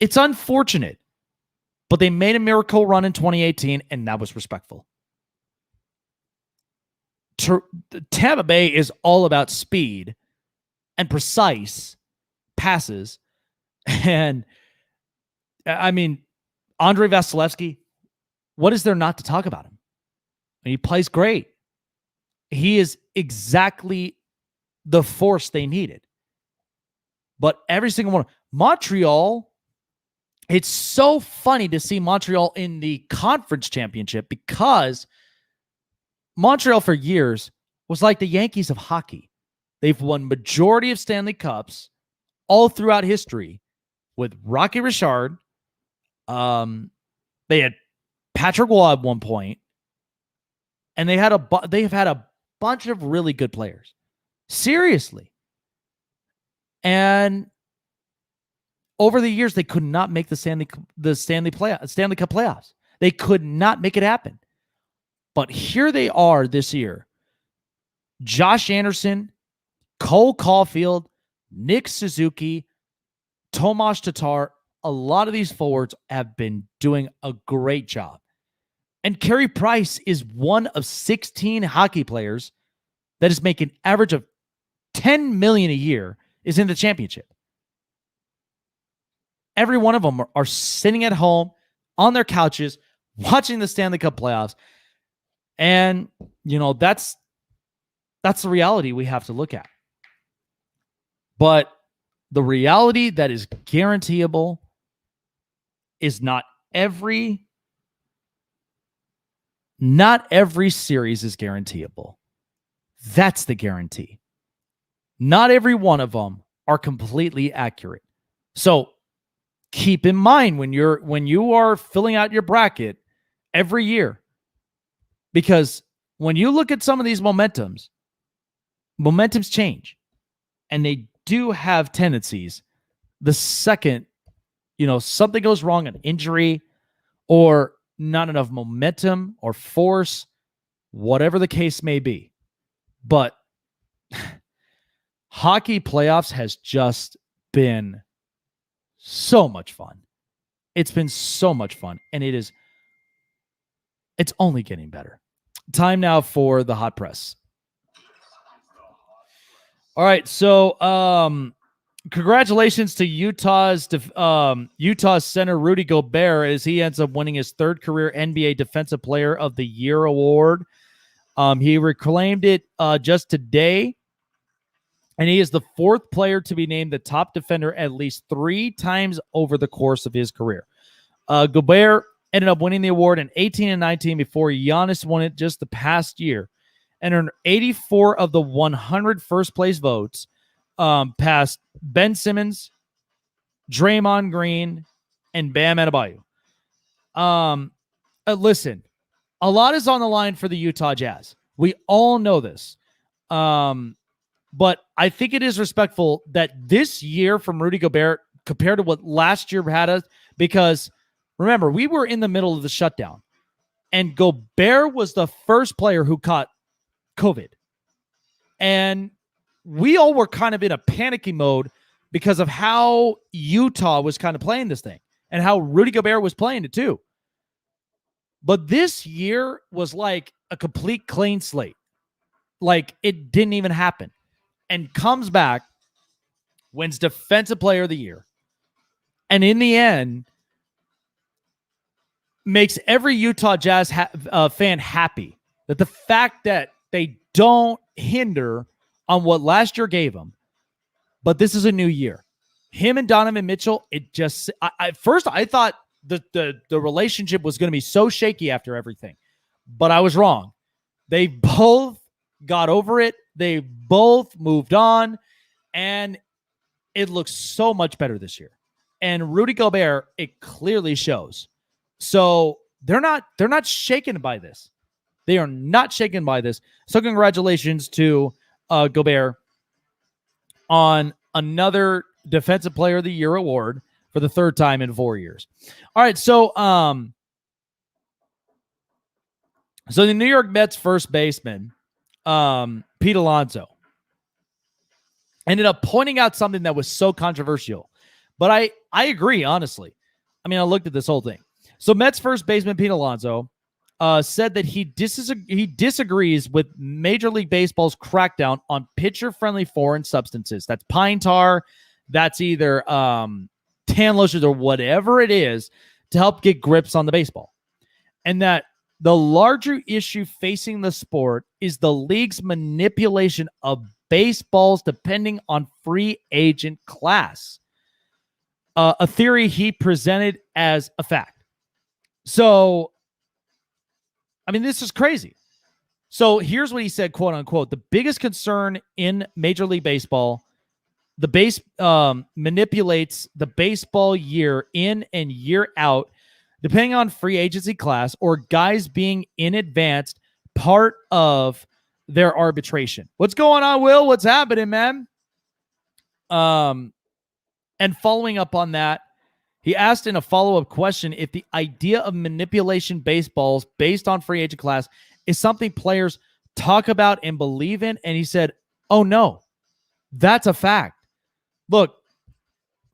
it's unfortunate. But they made a miracle run in 2018, and that was respectful. Tampa Bay is all about speed and precise passes. And I mean, Andrei Vasilevsky, what is there not to talk about him? He plays great. He is exactly the force they needed. But every single one, Montreal, it's so funny to see Montreal in the conference championship because Montreal for years was like the Yankees of hockey. They've won majority of Stanley Cups all throughout history with Rocky Richard. They had Patrick Waugh at one point, and they've had a bunch of really good players. Seriously. And over the years, they could not make the Stanley Cup playoffs. They could not make it happen. But here they are this year. Josh Anderson, Cole Caulfield, Nick Suzuki, Tomas Tatar, a lot of these forwards have been doing a great job. And Carey Price is one of 16 hockey players that is making average of $10 million a year is in the championship. Every one of them are sitting at home on their couches watching the Stanley Cup playoffs. And, that's the reality we have to look at. But the reality that is guaranteeable is not every series is guaranteeable. That's the guarantee. Not every one of them are completely accurate. So keep in mind when you are filling out your bracket every year, because when you look at some of these momentums change, and they do have tendencies. The second, something goes wrong, an injury or not enough momentum or force, whatever the case may be. But hockey playoffs has just been so much fun. It's been so much fun, and it's only getting better. Time now for the hot press. All right, so congratulations to Utah's center Rudy Gobert as he ends up winning his third career NBA Defensive Player of the Year award. He reclaimed it just today, and he is the fourth player to be named the top defender at least 3 times over the course of his career. Gobert ended up winning the award in 18 and 19 before Giannis won it just the past year, and earned 84 of the 100 first-place votes, past Ben Simmons, Draymond Green, and Bam Adebayo. Listen, a lot is on the line for the Utah Jazz. We all know this. But I think it is respectful that this year from Rudy Gobert compared to what last year had us, because remember, we were in the middle of the shutdown, and Gobert was the first player who caught COVID. And we all were kind of in a panicky mode because of how Utah was kind of playing this thing and how Rudy Gobert was playing it too. But this year was like a complete clean slate. Like it didn't even happen. And comes back, wins Defensive Player of the Year. And in the end, makes every Utah Jazz fan happy that the fact that they don't hinder on what last year gave them, but this is a new year. Him and Donovan Mitchell, it just, first I thought the relationship was going to be so shaky after everything, but I was wrong. They both got over it. They both moved on, and it looks so much better this year. And Rudy Gobert, it clearly shows. So they're not shaken by this. They are not shaken by this. So congratulations to Gobert on another Defensive Player of the Year award for the third time in 4 years. All right, so the New York Mets first baseman, Pete Alonso, ended up pointing out something that was so controversial. But I agree, honestly. I mean, I looked at this whole thing. So Mets first baseman Pete Alonso said that he disagrees with Major League Baseball's crackdown on pitcher-friendly foreign substances. That's pine tar, that's either tan lotions or whatever it is to help get grips on the baseball. And that the larger issue facing the sport is the league's manipulation of baseballs depending on free agent class. A theory he presented as a fact. So, I mean, this is crazy. So here's what he said, quote unquote, the biggest concern in Major League Baseball, the base manipulates the baseball year in and year out, depending on free agency class or guys being in advance part of their arbitration. What's going on, Will? What's happening, man? And following up on that, he asked in a follow-up question if the idea of manipulation baseballs based on free agent class is something players talk about and believe in. And he said, oh, no, that's a fact. Look,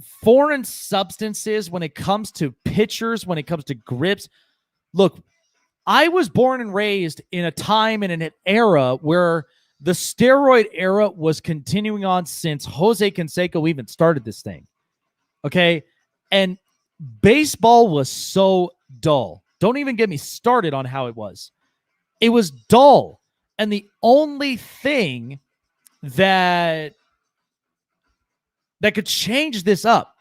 foreign substances when it comes to pitchers, when it comes to grips. Look, I was born and raised in a time and in an era where the steroid era was continuing on since Jose Canseco even started this thing. Okay. And baseball was so dull. Don't even get me started on how it was. It was dull. And the only thing that could change this up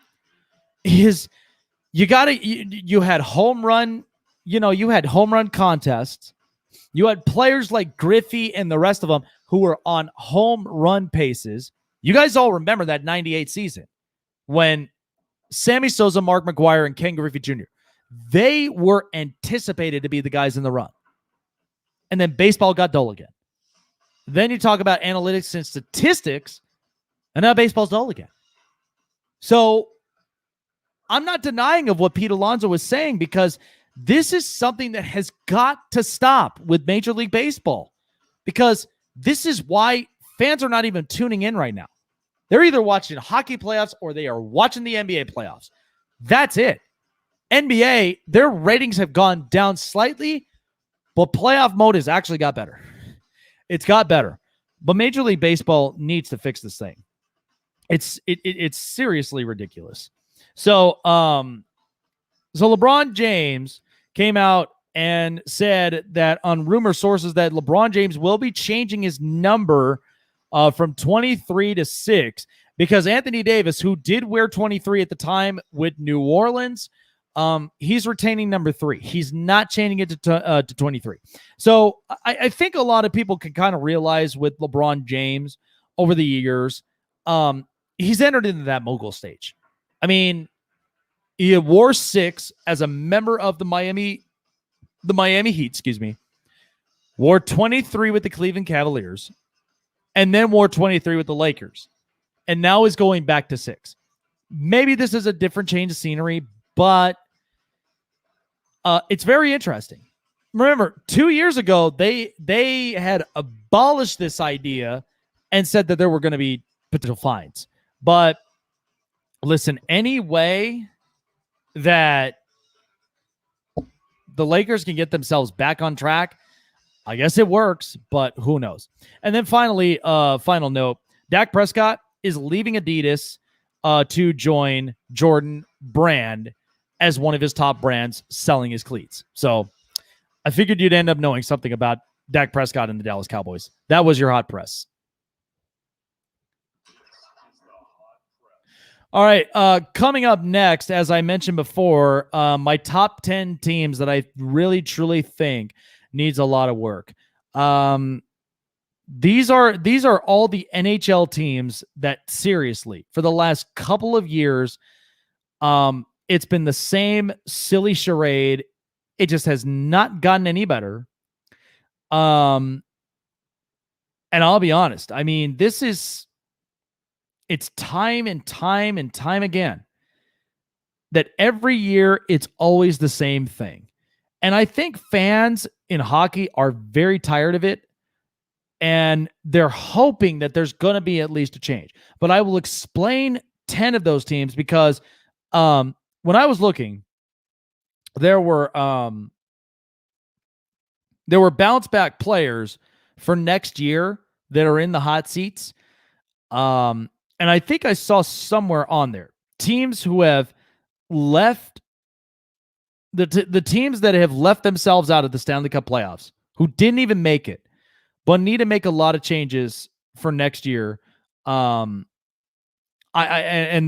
is you had home run, you had home run contests. You had players like Griffey and the rest of them who were on home run paces. You guys all remember that 98 season when Sammy Sosa, Mark McGwire, and Ken Griffey Jr., they were anticipated to be the guys in the run. And then baseball got dull again. Then you talk about analytics and statistics, and now baseball's dull again. So I'm not denying of what Pete Alonso was saying, because this is something that has got to stop with Major League Baseball, because this is why fans are not even tuning in right now. They're either watching hockey playoffs or they are watching the NBA playoffs. That's it. NBA, their ratings have gone down slightly, but playoff mode has actually got better. It's got better. But Major League Baseball needs to fix this thing. It's seriously ridiculous. So LeBron James came out and said that on rumor sources that LeBron James will be changing his number from 23 to 6, because Anthony Davis, who did wear 23 at the time with New Orleans, he's retaining number 3. He's not changing it to 23. So I think a lot of people can kind of realize with LeBron James over the years, he's entered into that mogul stage. I mean, he wore 6 as a member of the Miami Heat, wore 23 with the Cleveland Cavaliers, and then wore 23 with the Lakers, and now is going back to 6. Maybe this is a different change of scenery, but it's very interesting. Remember, 2 years ago, they had abolished this idea and said that there were going to be potential fines. But listen, any way that the Lakers can get themselves back on track, I guess it works, but who knows? And then finally, final note, Dak Prescott is leaving Adidas to join Jordan Brand as one of his top brands selling his cleats. So I figured you'd end up knowing something about Dak Prescott and the Dallas Cowboys. That was your hot press. All right, coming up next, as I mentioned before, my top 10 teams that I really, truly think needs a lot of work. These are all the NHL teams that, seriously, for the last couple of years, it's been the same silly charade. It just has not gotten any better. And I'll be honest. I mean, it's time and time and time again that every year it's always the same thing. And I think fans in hockey are very tired of it, and they're hoping that there's going to be at least a change. But I will explain 10 of those teams, because when I was looking, there were bounce back players for next year that are in the hot seats. And I think I saw somewhere on there teams who have left the teams that have left themselves out of the Stanley Cup playoffs, who didn't even make it, but need to make a lot of changes for next year. And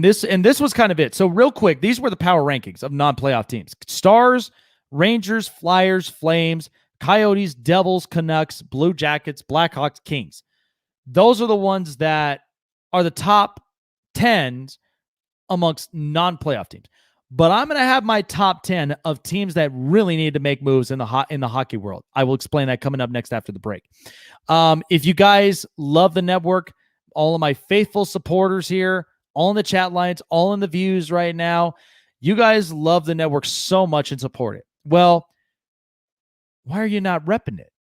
this was kind of it. So real quick, these were the power rankings of non-playoff teams: Stars, Rangers, Flyers, Flames, Coyotes, Devils, Canucks, Blue Jackets, Blackhawks, Kings. Those are the ones that are the top 10s amongst non-playoff teams. But I'm going to have my top 10 of teams that really need to make moves in the hockey world. I will explain that coming up next after the break. If you guys love the network, all of my faithful supporters here, all in the chat lines, all in the views right now, you guys love the network so much and support it. Well, why are you not repping it?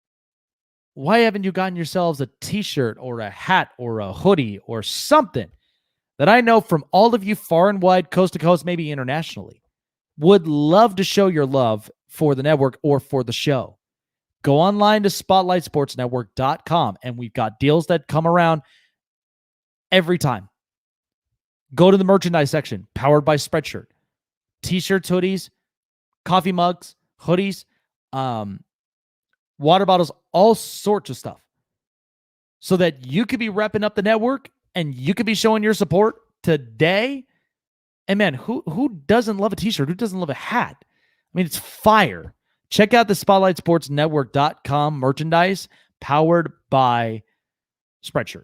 Why haven't you gotten yourselves a t-shirt or a hat or a hoodie or something? that I know from all of you far and wide, coast to coast, maybe internationally, would love to show your love for the network or for the show. Go online to SpotlightSportsNetwork.com, and we've got deals that come around every time. Go to the merchandise section, powered by Spreadshirt. T-shirts, hoodies, coffee mugs, hoodies, water bottles, all sorts of stuff. So that you could be repping up the network and you could be showing your support today. And man, who doesn't love a t-shirt? Who doesn't love a hat? I mean, it's fire. Check out the SpotlightSportsNetwork.com merchandise powered by Spreadshirt.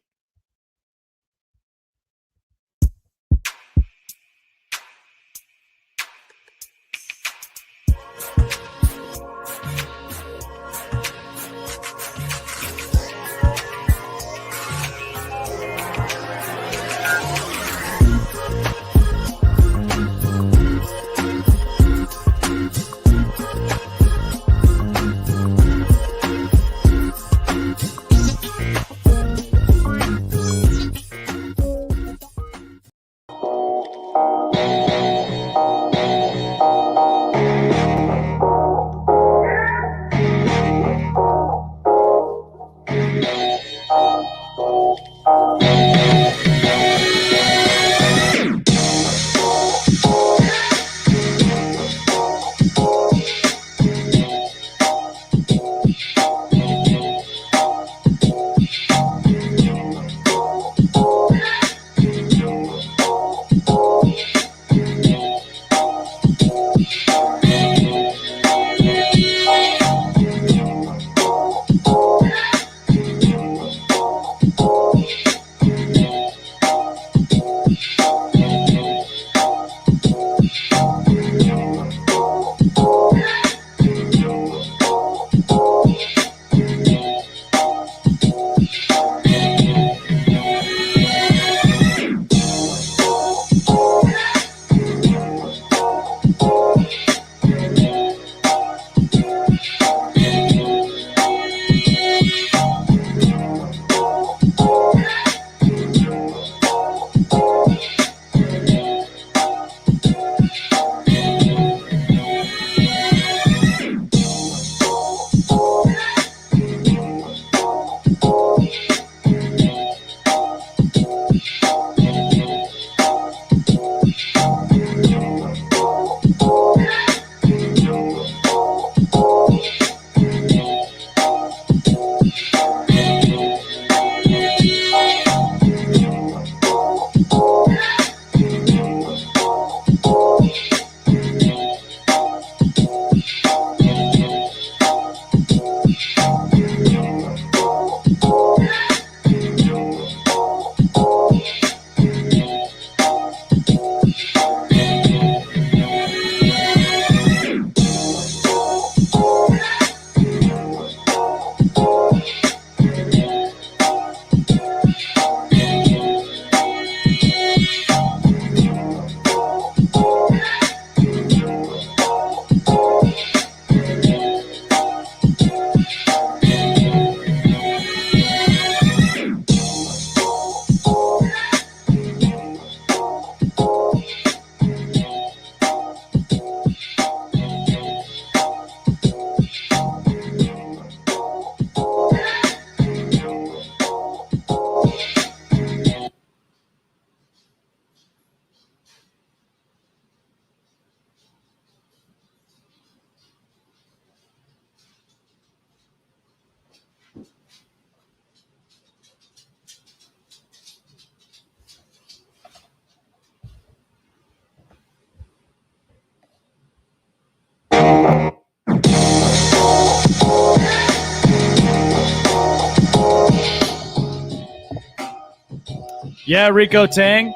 Yeah, Rico Tang.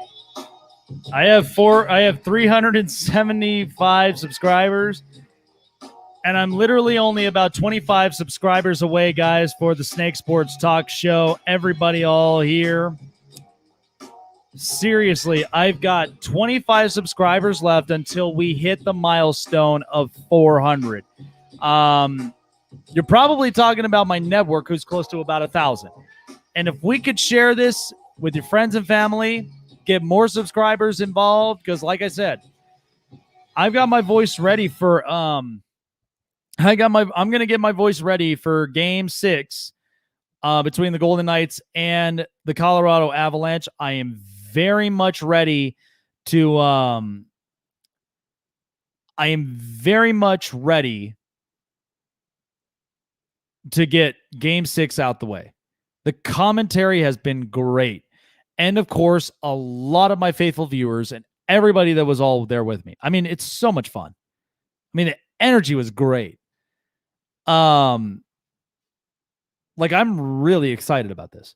I have 375 subscribers, and I'm literally only about 25 subscribers away, guys, for the Snake Sports Talk Show. Everybody all here. Seriously, I've got 25 subscribers left until we hit the milestone of 400. You're probably talking about my network, who's close to about 1,000. And if we could share this with your friends and family, get more subscribers involved, because like I said, I've got my voice ready for I'm gonna get my voice ready for game 6 between the Golden Knights and the Colorado Avalanche. I am very much ready to get game 6 out the way. The commentary has been great. And of course, a lot of my faithful viewers and everybody that was all there with me. I mean, it's so much fun. I mean, the energy was great. I'm really excited about this.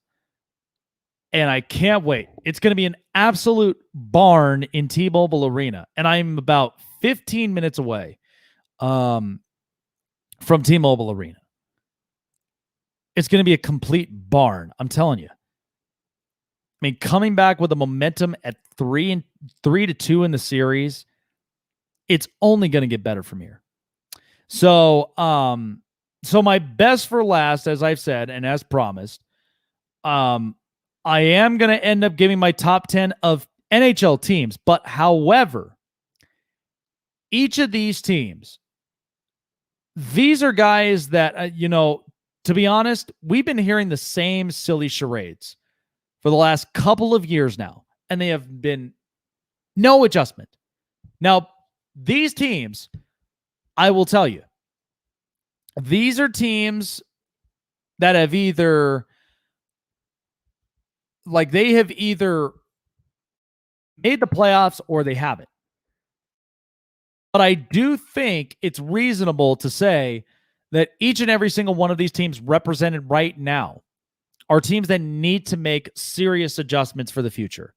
And I can't wait. It's going to be an absolute barn in T-Mobile Arena. And I'm about 15 minutes away from T-Mobile Arena. It's going to be a complete barn. I'm telling you. I mean, coming back with the momentum at 3-2 in the series, it's only going to get better from here. So my best for last, as I've said, and as promised, I am going to end up giving my top 10 of NHL teams. But however, each of these teams, these are guys that, to be honest, we've been hearing the same silly charades for the last couple of years now, and they have been no adjustment. Now, these teams, I will tell you, these are teams that have either made the playoffs or they haven't. But I do think it's reasonable to say that each and every single one of these teams represented right now are teams that need to make serious adjustments for the future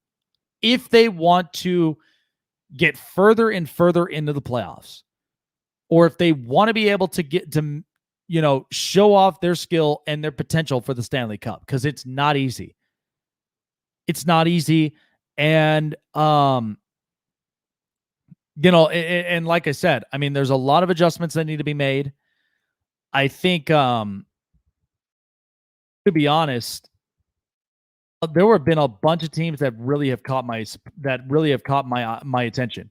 if they want to get further and further into the playoffs, or if they want to be able to get to, show off their skill and their potential for the Stanley Cup, because it's not easy. It's not easy. And, and like I said, I mean, there's a lot of adjustments that need to be made. I think, to be honest, there have been a bunch of teams that really have caught my attention.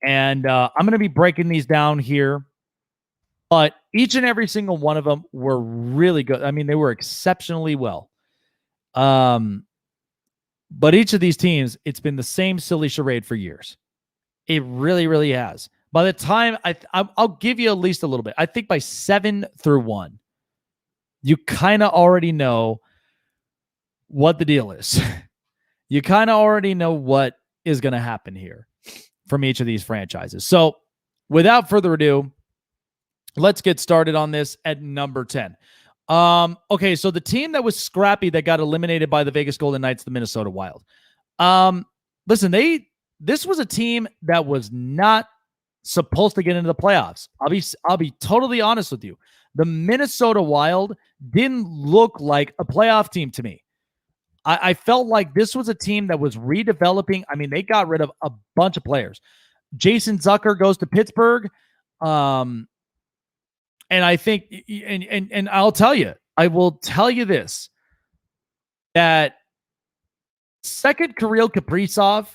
And I'm going to be breaking these down here, but each and every single one of them were really good. I mean, they were exceptionally well. But each of these teams, it's been the same silly charade for years. It really, really has. By the time I'll give you at least a little bit. I think by 7-1, you kind of already know what the deal is. You kind of already know what is going to happen here from each of these franchises. So without further ado, let's get started on this at number 10. Okay, so the team that was scrappy that got eliminated by the Vegas Golden Knights, the Minnesota Wild. Listen, this was a team that was not supposed to get into the playoffs. I'll be totally honest with you. The Minnesota Wild didn't look like a playoff team to me. I felt like this was a team that was redeveloping. I mean, they got rid of a bunch of players. Jason Zucker goes to Pittsburgh. And I think, and I will tell you this, that second Kirill Kaprizov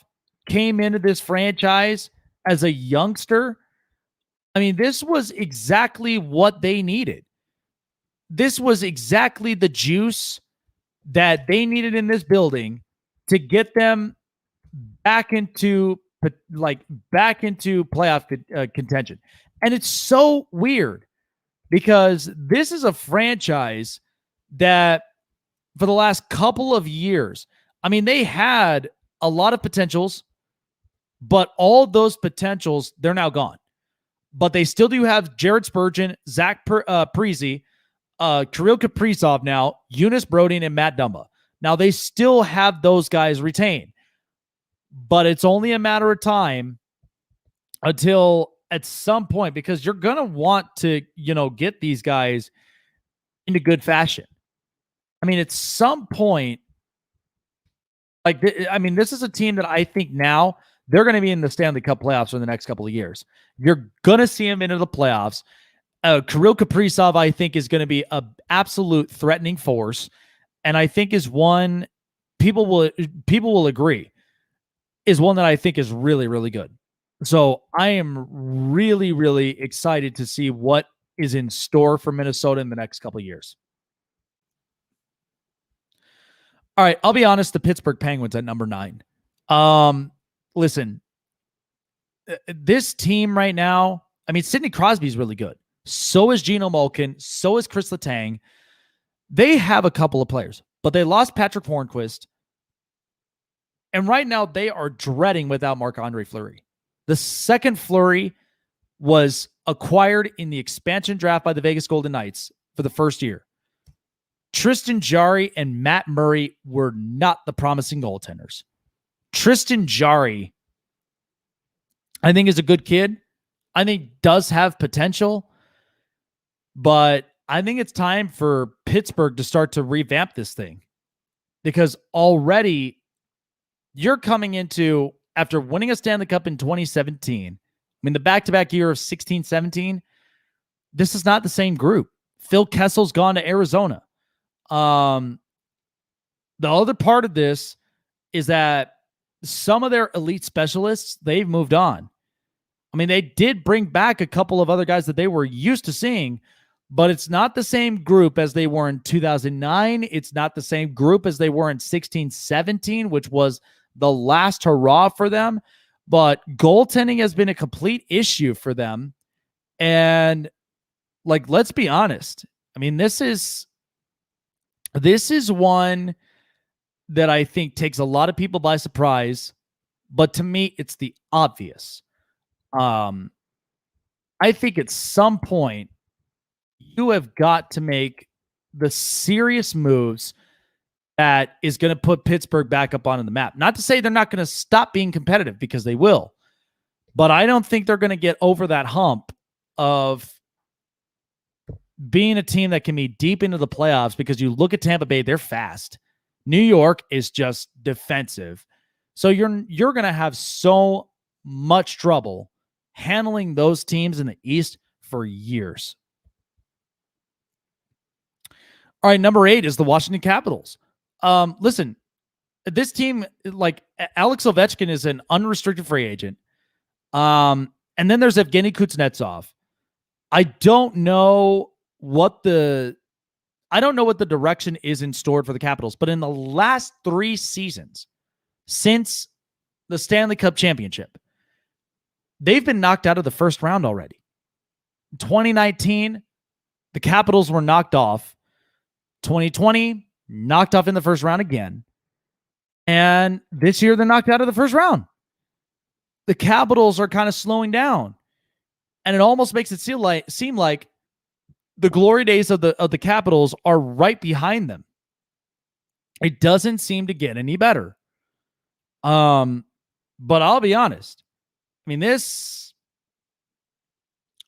came into this franchise as a youngster. I mean, this was exactly what they needed. This was exactly the juice that they needed in this building to get them back into playoff contention. And it's so weird because this is a franchise that for the last couple of years, I mean, they had a lot of potentials, but all those potentials, they're now gone. But they still do have Jared Spurgeon, Zach Parise, Kirill Kaprizov now, Eunice Brodin, and Matt Dumba. Now, they still have those guys retained, but it's only a matter of time until at some point, because you're going to want to, get these guys into good fashion. I mean, at some point, this is a team that I think now they're going to be in the Stanley Cup playoffs for the next couple of years. You're going to see them into the playoffs. Kirill Kaprizov, I think, is going to be an absolute threatening force, and I think is one people will agree. is one that I think is really, really good. So I am really, really excited to see what is in store for Minnesota in the next couple of years. All right, I'll be honest, the Pittsburgh Penguins at number 9. Listen, this team right now, I mean, Sidney Crosby is really good. So is Geno Malkin. So is Chris Letang. They have a couple of players, but they lost Patrick Hornquist. And right now they are dreading without Marc-Andre Fleury. The second Fleury was acquired in the expansion draft by the Vegas Golden Knights for the first year. Tristan Jarry and Matt Murray were not the promising goaltenders. Tristan Jarry, I think, is a good kid. I think does have potential, but I think it's time for Pittsburgh to start to revamp this thing, because already you're coming into, after winning a Stanley Cup in 2017, I mean, the back-to-back year of 16-17, this is not the same group. Phil Kessel's gone to Arizona. The other part of this is that some of their elite specialists, they've moved on. I mean, they did bring back a couple of other guys that they were used to seeing, but it's not the same group as they were in 2009. It's not the same group as they were in 16-17, which was the last hurrah for them. But goaltending has been a complete issue for them. And, like, let's be honest. I mean, this is one that I think takes a lot of people by surprise, but to me, it's the obvious. I think at some point you have got to make the serious moves that is going to put Pittsburgh back up on the map. Not to say they're not going to stop being competitive, because they will, but I don't think they're going to get over that hump of being a team that can be deep into the playoffs, because you look at Tampa Bay, they're fast. New York is just defensive. So you're going to have so much trouble handling those teams in the East for years. All right, number 8 is the Washington Capitals. Listen, this team, like, Alex Ovechkin is an unrestricted free agent. And then there's Evgeny Kuznetsov. I don't know what the direction is in store for the Capitals, but in the last 3 seasons since the Stanley Cup championship, they've been knocked out of the first round already. In 2019, the Capitals were knocked off. 2020, knocked off in the first round again. And this year, they're knocked out of the first round. The Capitals are kind of slowing down. And it almost makes it seem like the glory days of the Capitals are right behind them. It doesn't seem to get any better. But I'll be honest. I mean,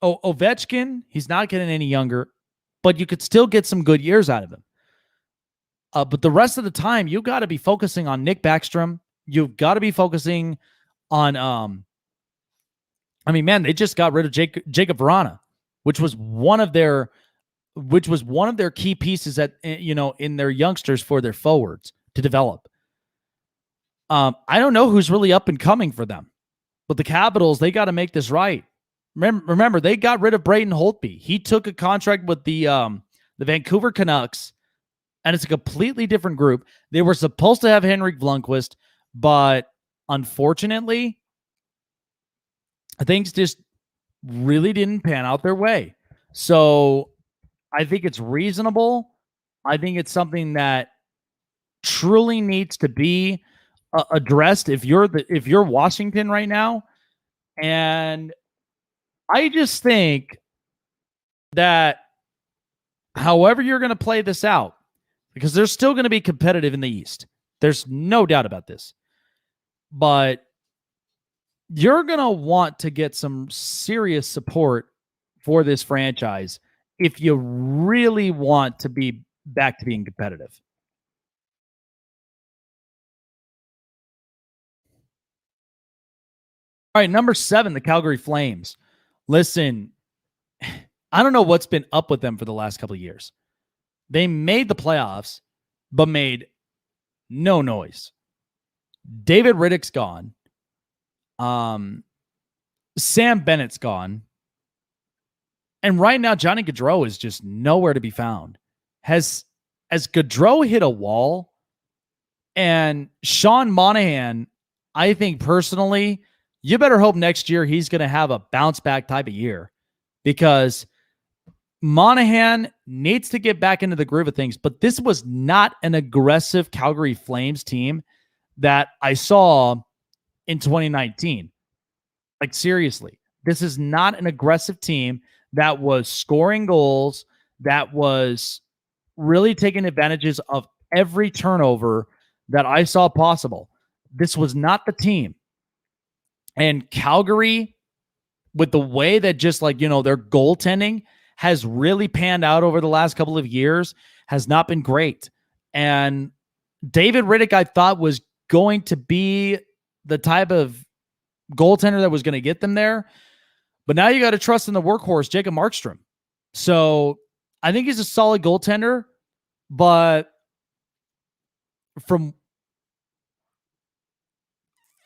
Ovechkin, he's not getting any younger, but you could still get some good years out of him. But the rest of the time, you got to be focusing on Nick Backstrom. You've got to be focusing on, they just got rid of Jacob Vrana, which was one of their key pieces in their youngsters for their forwards to develop. I don't know who's really up and coming for them, but the Capitals, they got to make this right. Remember, they got rid of Braden Holtby. He took a contract with the Vancouver Canucks, and it's a completely different group. They were supposed to have Henrik Lundqvist, but unfortunately, things just really didn't pan out their way. So I think it's reasonable. I think it's something that truly needs to be addressed if you're Washington right now. And I just think that however you're going to play this out, because they're still going to be competitive in the East. There's no doubt about this. But you're going to want to get some serious support for this franchise if you really want to be back to being competitive. All right, number 7, the Calgary Flames. Listen, I don't know what's been up with them for the last couple of years. They made the playoffs, but made no noise. David Riddick's gone. Sam Bennett's gone. And right now, Johnny Gaudreau is just nowhere to be found. Has Gaudreau hit a wall? And Sean Monahan, I think personally, you better hope next year he's going to have a bounce back type of year, because Monahan needs to get back into the groove of things. But this was not an aggressive Calgary Flames team that I saw in 2019. Like, seriously, this is not an aggressive team that was scoring goals, that was really taking advantages of every turnover that I saw possible. This was not the team. And Calgary, with the way that just like, their goaltending has really panned out over the last couple of years, has not been great. And David Rittich, I thought, was going to be the type of goaltender that was going to get them there. But now you got to trust in the workhorse, Jacob Markstrom. So I think he's a solid goaltender, but from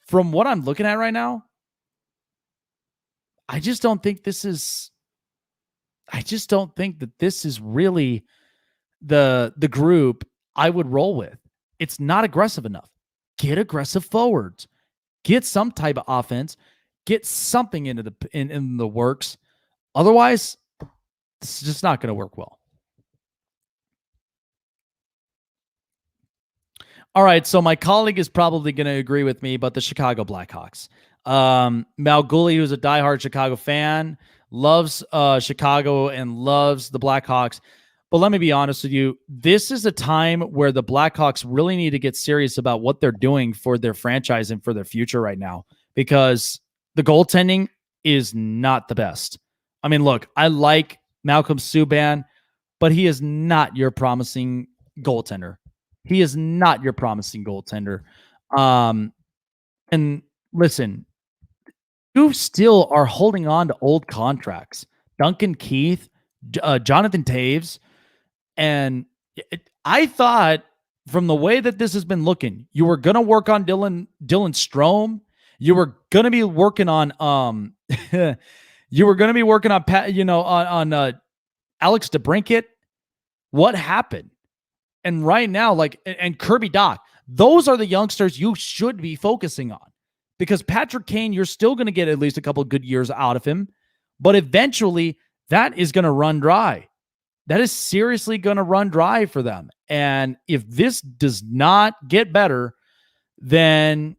what I'm looking at right now, I just don't think that this is really the group I would roll with. It's not aggressive enough. Get aggressive forwards. Get some type of offense. Get something into in the works. Otherwise, it's just not going to work well. All right, so my colleague is probably going to agree with me, but the Chicago Blackhawks. Malguli, who's a diehard Chicago fan, loves Chicago and loves the Blackhawks. But let me be honest with you. This is a time where the Blackhawks really need to get serious about what they're doing for their franchise and for their future right now, because the goaltending is not the best. I mean, look, I like Malcolm Subban, but he is not your promising goaltender. He is not your promising goaltender. And listen, you still are holding on to old contracts. Duncan Keith, Jonathan Taves. And I thought, from the way that this has been looking, you were going to work on Dylan Strome. You were going to be working on on Alex DeBrincat. What happened? And right now, and Kirby Dach, those are the youngsters you should be focusing on, because Patrick Kane, you're still going to get at least a couple good years out of him, but eventually that is going to run dry. That is seriously going to run dry for them. And if this does not get better, then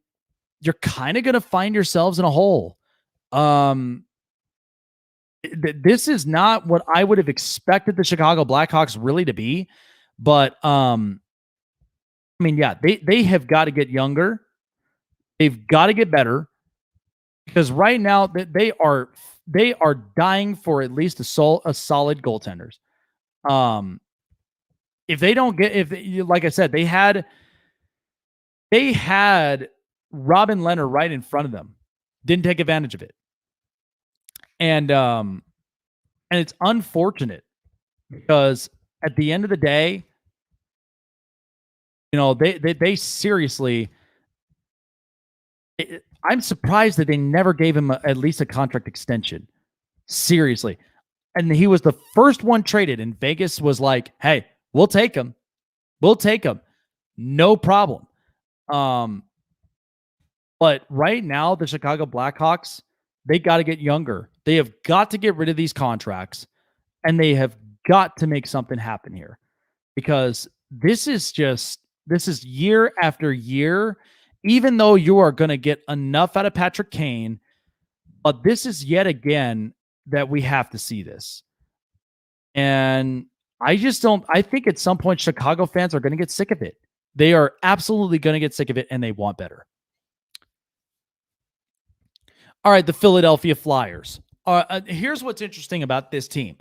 you're kind of going to find yourselves in a hole. This is not what I would have expected the Chicago Blackhawks really to be. But, I mean, yeah, they have got to get younger. They've got to get better, because right now they are dying for at least a solid goaltenders. If they don't like I said, they had Robin Leonard right in front of them, didn't take advantage of it. And it's unfortunate, because at the end of the day, they seriously, I'm surprised that they never gave him at least a contract extension. Seriously. And he was the first one traded, and Vegas was like, hey, we'll take him. We'll take him. No problem. But right now, the Chicago Blackhawks, they got to get younger. They have got to get rid of these contracts, and they have got to make something happen here, because this is year after year, even though you are going to get enough out of Patrick Kane, but this is yet again that we have to see this. And I think at some point Chicago fans are going to get sick of it. They are absolutely going to get sick of it, and they want better. All right, the Philadelphia Flyers. Here's what's interesting about this team.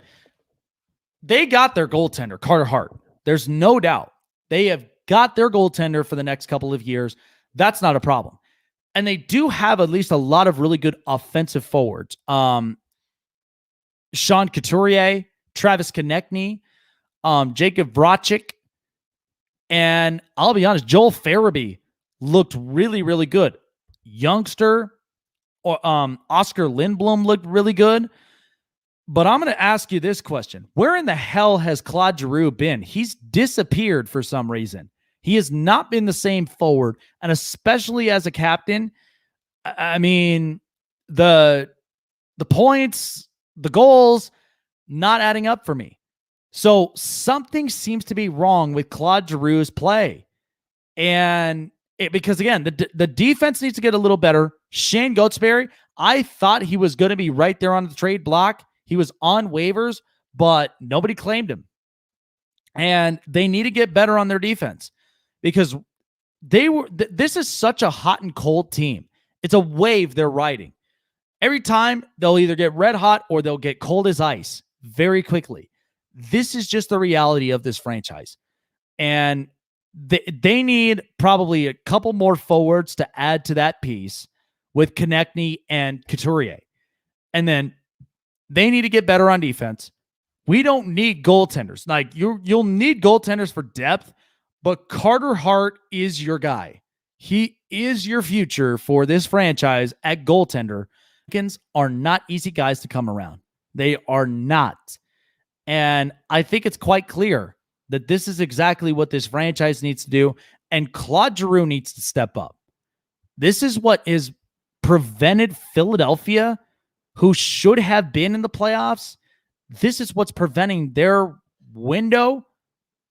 They got their goaltender, Carter Hart. There's no doubt. They have got their goaltender for the next couple of years. That's not a problem. And they do have at least a lot of really good offensive forwards. Sean Couturier, Travis Konechny, Jacob Vrachik, and I'll be honest, Joel Farabee looked really, really good. Youngster, Oscar Lindblom looked really good. But I'm going to ask you this question. Where in the hell has Claude Giroux been? He's disappeared for some reason. He has not been the same forward, and especially as a captain. I mean, the points, the goals, not adding up for me. So something seems to be wrong with Claude Giroux's play. And because, again, the defense needs to get a little better. Shane Goatsberry, I thought he was going to be right there on the trade block. He was on waivers, but nobody claimed him. And they need to get better on their defense because this is such a hot and cold team. It's a wave they're riding. Every time they'll either get red hot or they'll get cold as ice very quickly. This is just the reality of this franchise. And they need probably a couple more forwards to add to that piece with Konechny and Couturier. And then they need to get better on defense. We don't need goaltenders. Like you'll need goaltenders for depth, but Carter Hart is your guy. He is your future for this franchise at goaltender. Americans are not easy guys to come around. They are not. And I think it's quite clear that this is exactly what this franchise needs to do. And Claude Giroux needs to step up. This is what is prevented Philadelphia, who should have been in the playoffs. This is what's preventing their window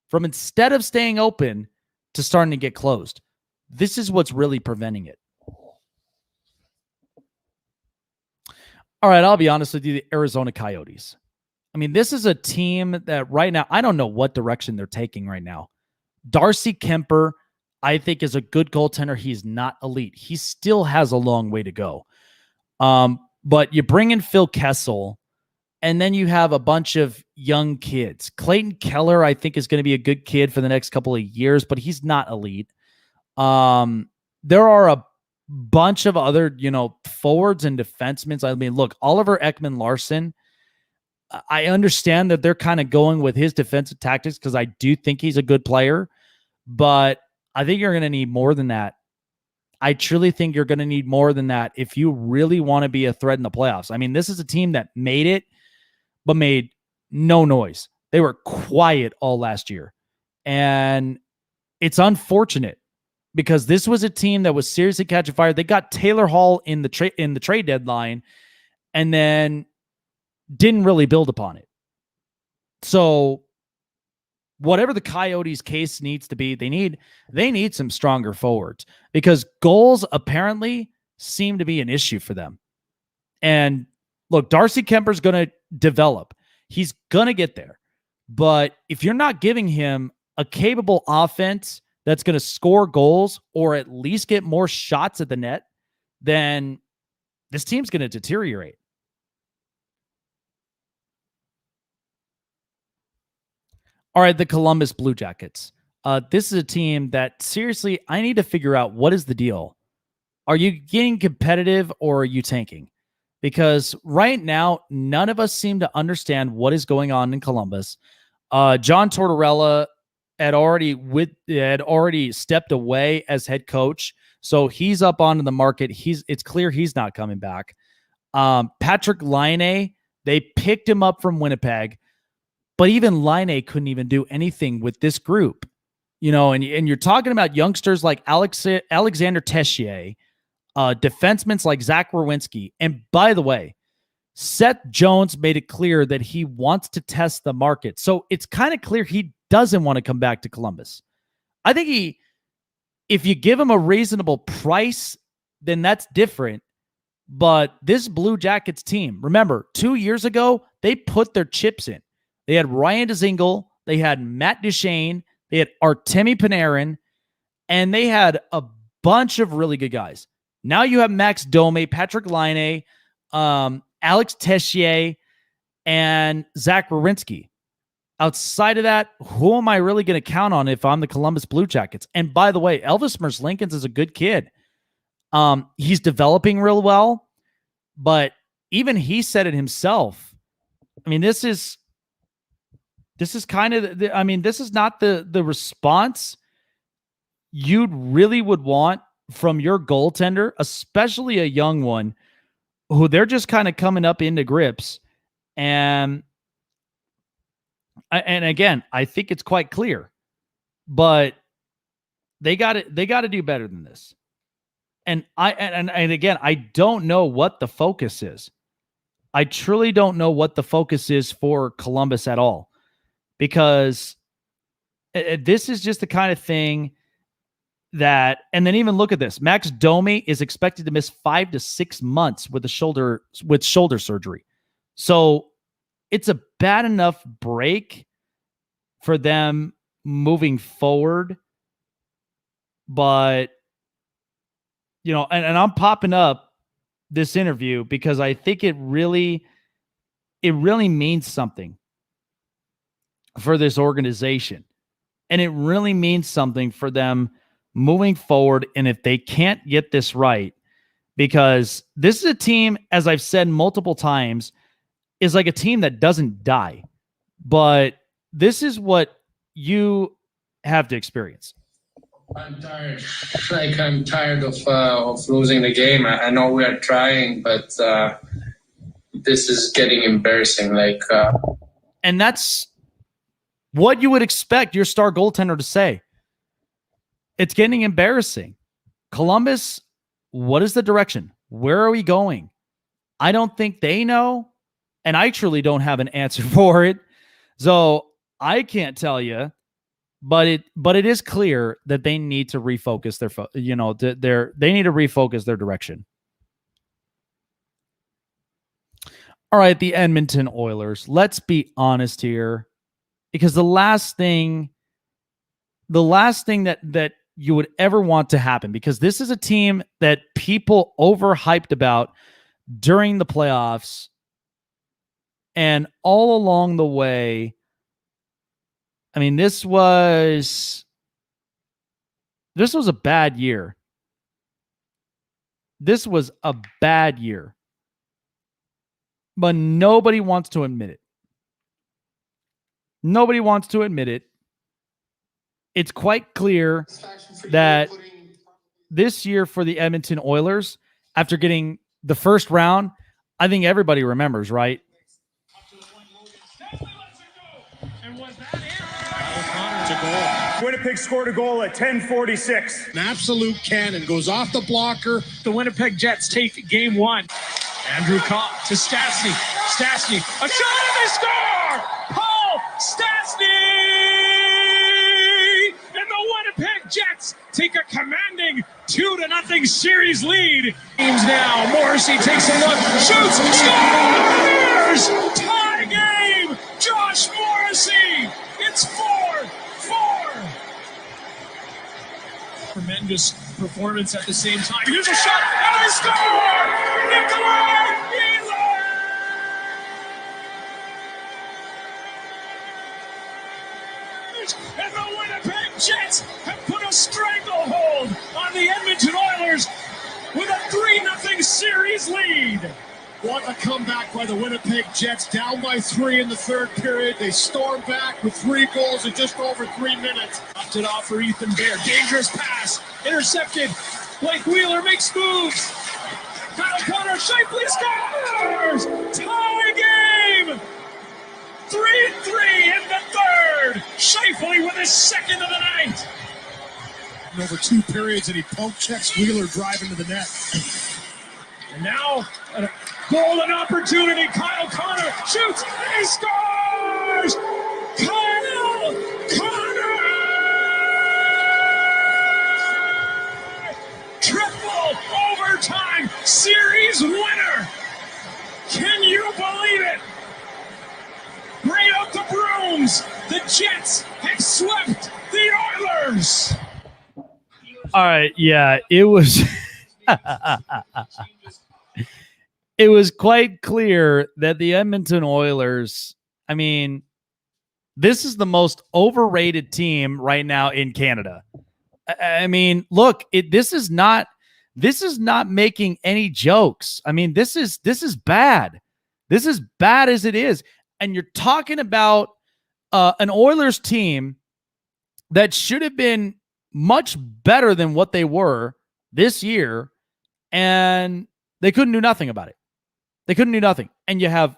from, instead of staying open, to starting to get closed. This is what's really preventing it. All right, I'll be honest with you, the Arizona Coyotes. I mean, this is a team that right now, I don't know what direction they're taking right now. Darcy Kemper, I think, is a good goaltender. He's not elite. He still has a long way to go. But you bring in Phil Kessel, and then you have a bunch of young kids. Clayton Keller, I think, is going to be a good kid for the next couple of years, but he's not elite. There are a bunch of other, forwards and defensemen. I mean, look, Oliver Ekman-Larsson, I understand that they're kind of going with his defensive tactics because I do think he's a good player, but I think you're going to need more than that. I truly think you're going to need more than that if you really want to be a threat in the playoffs. I mean, this is a team that made it, but made no noise. They were quiet all last year. And it's unfortunate because this was a team that was seriously catching fire. They got Taylor Hall in the trade deadline and then didn't really build upon it. So whatever the Coyotes' case needs to be, they need some stronger forwards because goals apparently seem to be an issue for them. And look, Darcy Kemper's going to develop. He's going to get there. But if you're not giving him a capable offense that's going to score goals or at least get more shots at the net, then this team's going to deteriorate. All right, the Columbus Blue Jackets. This is a team that, seriously, I need to figure out what is the deal. Are you getting competitive or are you tanking? Because right now, none of us seem to understand what is going on in Columbus. John Tortorella had already stepped away as head coach, so he's up onto the market. It's clear he's not coming back. Patrick Laine, they picked him up from Winnipeg. But even Laine couldn't even do anything with this group, and you're talking about youngsters like Alexander Tessier, defensemen like Zach Werenski. And by the way, Seth Jones made it clear that he wants to test the market. So it's kind of clear he doesn't want to come back to Columbus. I think if you give him a reasonable price, then that's different. But this Blue Jackets team, remember, 2 years ago, they put their chips in. They had Ryan Dzingel, they had Matt Deshaun, they had Artemi Panarin, and they had a bunch of really good guys. Now you have Max Domi, Patrick Laine, Alex Tessier, and Zach Werenski. Outside of that, who am I really going to count on if I'm the Columbus Blue Jackets? And by the way, Elvis Merzlikins is a good kid. He's developing real well, but even he said it himself. I mean, this is kind of, this is not the response you'd really would want from your goaltender, especially a young one who they're just kind of coming up into grips. And again, I think it's quite clear, but they got to do better than this. And again, I don't know what the focus is. I truly don't know what the focus is for Columbus at all, because this is just the kind of thing that, and then even look at this. Max Domi is expected to miss 5 to 6 months with shoulder surgery. So it's a bad enough break for them moving forward. But, you know, and I'm popping up this interview because I think it really means something for this organization. And it really means something for them moving forward. And if they can't get this right, because this is a team, as I've said multiple times, is like a team that doesn't die. But this is what you have to experience.
I'm tired. I'm tired of losing the game. I know we are trying, but this is getting embarrassing.
And that's what you would expect your star goaltender to say. It's getting embarrassing. Columbus, what is the direction? Where are we going? I don't think they know, and I truly don't have an answer for it. So I can't tell you, but it is clear that they need to refocus they need to refocus their direction. All right, the Edmonton Oilers. Let's be honest here, because the last thing that you would ever want to happen, because this is a team that people overhyped about during the playoffs and all along the way. I mean, this was a bad year. This was a bad year. But nobody wants to admit it. Nobody wants to admit it. It's quite clear that this year for the Edmonton Oilers, after getting the first round, I think everybody remembers, right?
Winnipeg scored a goal at 10:46.
An absolute cannon goes off the blocker.
The Winnipeg Jets take game one. Andrew Copp to Stastny. Stastny, a shot and they score! Paul Stastny! And the Winnipeg Jets take a commanding 2-0 series lead. Teams now. Morrissey takes a look, shoots, scores! Tie game! Josh Morrissey! It's 4-4! Tremendous performance at the same time. Here's a shot, and they score! Nikolai Wheeler! And the Winnipeg Jets have put a stranglehold on the Edmonton Oilers with a 3-0 series lead.
What a comeback by the Winnipeg Jets, down by 3 in the third period. They storm back with 3 goals in just over 3 minutes.
Knocked it off for Ethan Bear. Dangerous pass. Intercepted. Blake Wheeler makes moves. Kyle Connor, Shifley scores! Tie game! 3-3 in the third. Shifley with his second of the night.
And over 2 periods, and he poke checks Wheeler driving to the net.
And now, a golden opportunity. Kyle Connor shoots, and he scores! Kyle Connor! Triple overtime series winner! Can you believe it? Bring out the brooms! The Jets have swept the Oilers!
All right, yeah, it was it was quite clear that the Edmonton Oilers, I mean, this is the most overrated team right now in Canada. I mean, look, this is not making any jokes. I mean, this is bad. This is bad as it is. And you're talking about an Oilers team that should have been much better than what they were this year, and they couldn't do nothing about it. They couldn't do nothing. And you have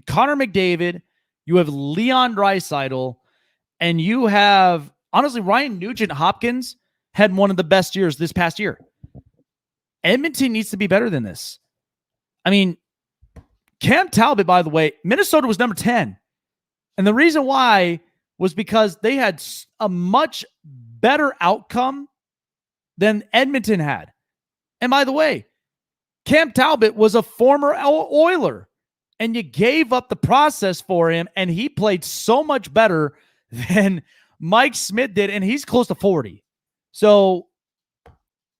Connor McDavid, you have Leon Draisaitl, and you have, honestly, Ryan Nugent-Hopkins had one of the best years this past year. Edmonton needs to be better than this. I mean, Cam Talbot, by the way, Minnesota was number 10. And the reason why was because they had a much better outcome than Edmonton had. And by the way, Cam Talbot was a former Oiler, and you gave up the process for him, and he played so much better than Mike Smith did, and he's close to 40. So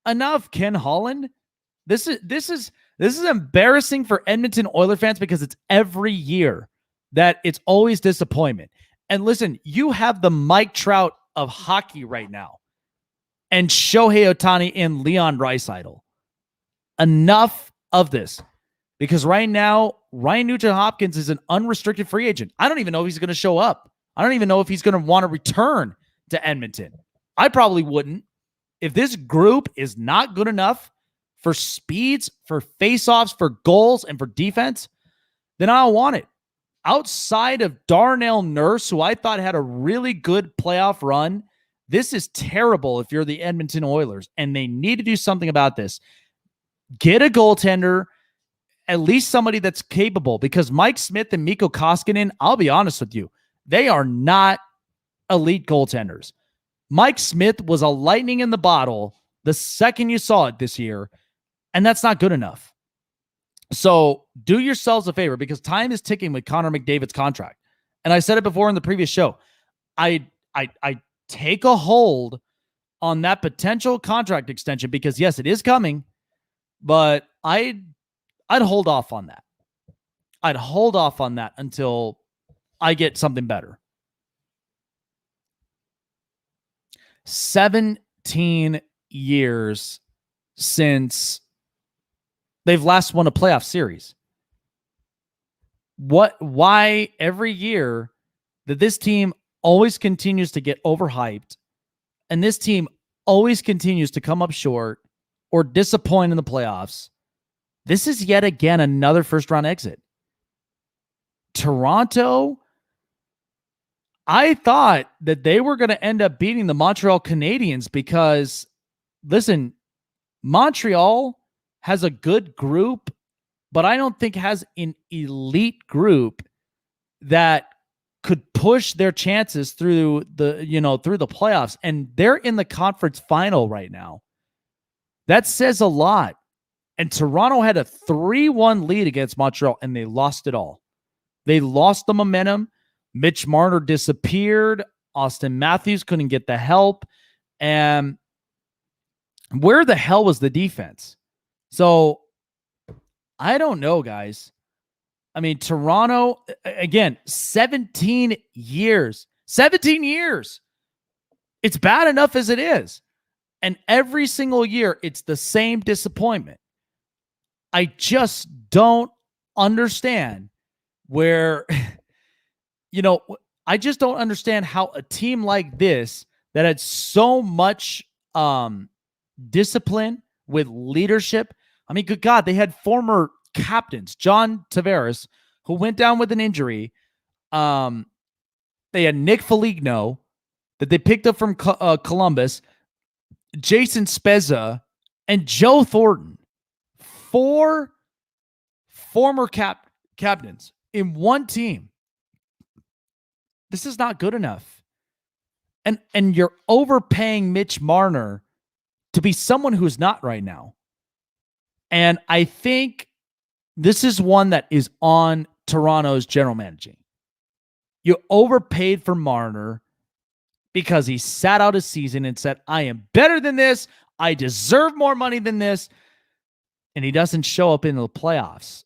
enough, Ken Holland. This is embarrassing for Edmonton Oiler fans because it's every year that it's always disappointment. And listen, you have the Mike Trout of hockey right now, and Shohei Ohtani and Leon Draisaitl. Enough of this, because right now Ryan Nugent-Hopkins is an unrestricted free agent. I don't even know if he's going to show up. I don't even know if he's going to want to return to Edmonton. I probably wouldn't. If this group is not good enough for speeds, for faceoffs, for goals, and for defense, then I don't want it. Outside of Darnell Nurse, who I thought had a really good playoff run, this is terrible if you're the Edmonton Oilers, and they need to do something about this. Get a goaltender, at least somebody that's capable, because Mike Smith and Mikko Koskinen, I'll be honest with you, they are not elite goaltenders. Mike Smith was a lightning in the bottle the second you saw it this year, and that's not good enough. So do yourselves a favor, because time is ticking with Connor McDavid's contract. And I said it before in the previous show. I take a hold on that potential contract extension, because yes, it is coming, but I'd hold off on that. I'd hold off on that until I get something better. 17 years since they've last won a playoff series. Why every year that this team always continues to get overhyped, and this team always continues to come up short or disappoint in the playoffs? This is yet again another first-round exit. Toronto, I thought that they were going to end up beating the Montreal Canadiens because, listen, Montreal has a good group, but I don't think has an elite group that could push their chances through the playoffs. And they're in the conference final right now. That says a lot. And Toronto had a 3-1 lead against Montreal, and they lost it all. They lost the momentum. Mitch Marner disappeared. Austin Matthews couldn't get the help. And where the hell was the defense? So I don't know, guys. I mean, Toronto, again, 17 years. 17 years. It's bad enough as it is. And every single year, it's the same disappointment. I just don't understand where, I just don't understand how a team like this that had so much discipline with leadership. I mean, good God, they had former captains, John Tavares, who went down with an injury. They had Nick Foligno that they picked up from Columbus, Jason Spezza, and Joe Thornton. 4 former captains in one team. This is not good enough. And you're overpaying Mitch Marner to be someone who's not right now. And I think this is one that is on Toronto's general managing. You overpaid for Marner because he sat out a season and said, I am better than this. I deserve more money than this. And he doesn't show up in the playoffs.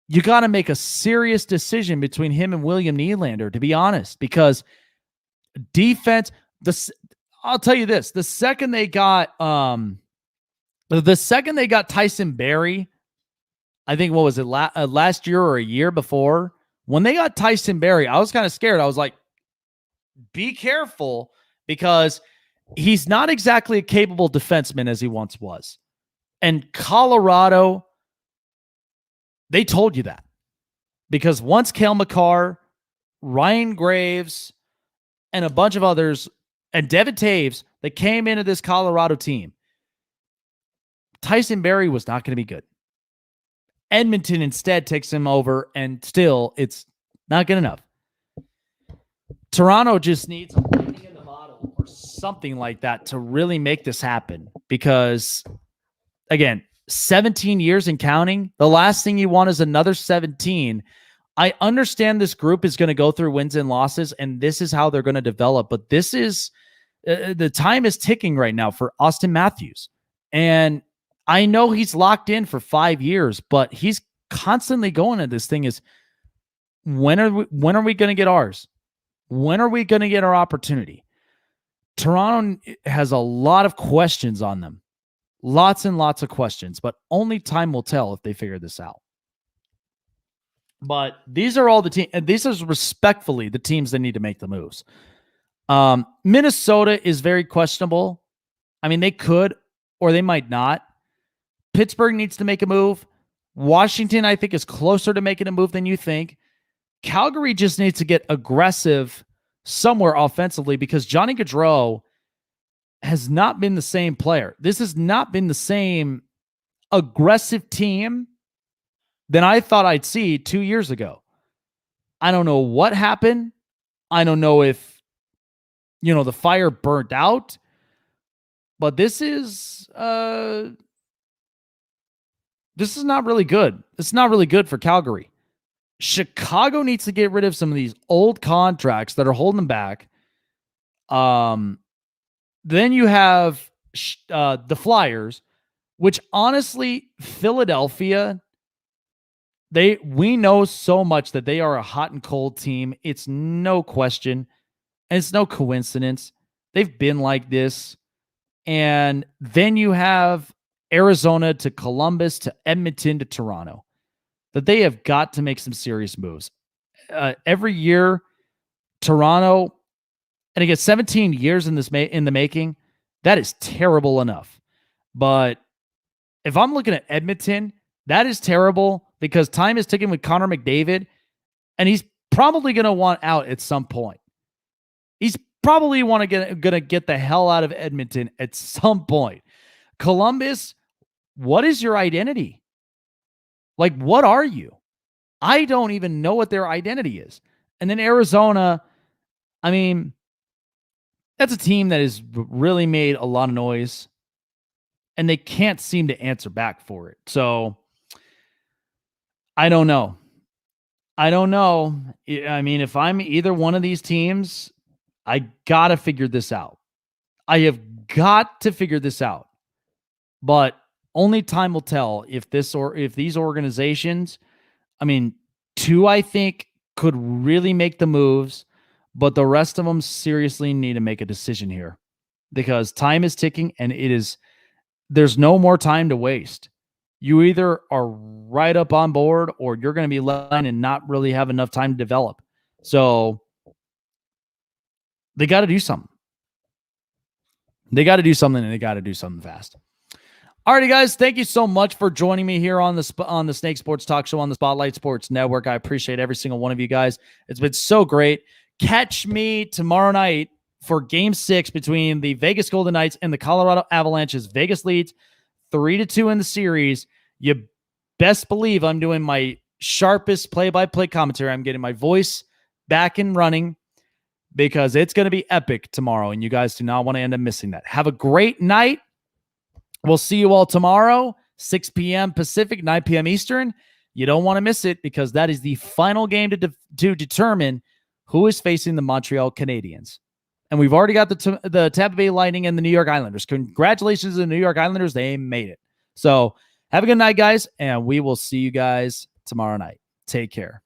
You got to make a serious decision between him and William Nylander, to be honest, because defense, I'll tell you this, the second they got Tyson Barrie, I think, what was it, last year or a year before, when they got Tyson Barrie, I was kind of scared. I was like, be careful, because he's not exactly a capable defenseman as he once was. And Colorado, They told you that. Because once Cale Makar, Ryan Graves, and a bunch of others, and Devin Taves, that came into this Colorado team, Tyson Barrie was not going to be good. Edmonton instead takes him over, and still, it's not good enough. Toronto just needs a lightning in the bottle or something like that to really make this happen. Because, again, 17 years and counting, the last thing you want is another 17. I understand this group is going to go through wins and losses, and this is how they're going to develop. But this is the time is ticking right now for Austin Matthews. And I know he's locked in for 5 years, but he's constantly going at this thing is, when are we going to get ours? When are we going to get our opportunity? Toronto has a lot of questions on them. Lots and lots of questions, but only time will tell if they figure this out. But these are all the teams, and these are respectfully the teams that need to make the moves. Minnesota is very questionable. I mean, they could, or they might not. Pittsburgh needs to make a move. Washington, I think, is closer to making a move than you think. Calgary just needs to get aggressive somewhere offensively, because Johnny Gaudreau has not been the same player. This has not been the same aggressive team than I thought I'd see 2 years ago. I don't know what happened. I don't know if, the fire burnt out, but this is not really good. It's not really good for Calgary. Chicago needs to get rid of some of these old contracts that are holding them back. Then you have the Flyers, which honestly, Philadelphia, we know so much that they are a hot and cold team. It's no question. And it's no coincidence. They've been like this. And then you have Arizona to Columbus to Edmonton to Toronto, that they have got to make some serious moves. Every year, Toronto, and again, 17 years in the making, that is terrible enough. But if I'm looking at Edmonton, that is terrible, because time is ticking with Connor McDavid, and he's probably going to want out at some point. He's probably going to get the hell out of Edmonton at some point. Columbus, what is your identity? Like, what are you? I don't even know what their identity is. And then Arizona, I mean, that's a team that has really made a lot of noise, and they can't seem to answer back for it. So I don't know. I mean, if I'm either one of these teams, I got to figure this out. I have got to figure this out. But only time will tell if these organizations, I mean, two, I think, could really make the moves, but the rest of them seriously need to make a decision here, because time is ticking, and there's no more time to waste. You either are right up on board, or you're going to be left and not really have enough time to develop. So they got to do something. They got to do something, and they got to do something fast. Alrighty, guys, thank you so much for joining me here on the Snake Sports Talk Show on the Spotlight Sports Network. I appreciate every single one of you guys. It's been so great. Catch me tomorrow night for Game 6 between the Vegas Golden Knights and the Colorado Avalanches. Vegas leads 3-2 in the series. You best believe I'm doing my sharpest play-by-play commentary. I'm getting my voice back and running, because it's going to be epic tomorrow, and you guys do not want to end up missing that. Have a great night. We'll see you all tomorrow, 6 p.m. Pacific, 9 p.m. Eastern. You don't want to miss it, because that is the final game to determine who is facing the Montreal Canadiens. And we've already got the Tampa Bay Lightning and the New York Islanders. Congratulations to the New York Islanders. They made it. So have a good night, guys, and we will see you guys tomorrow night. Take care.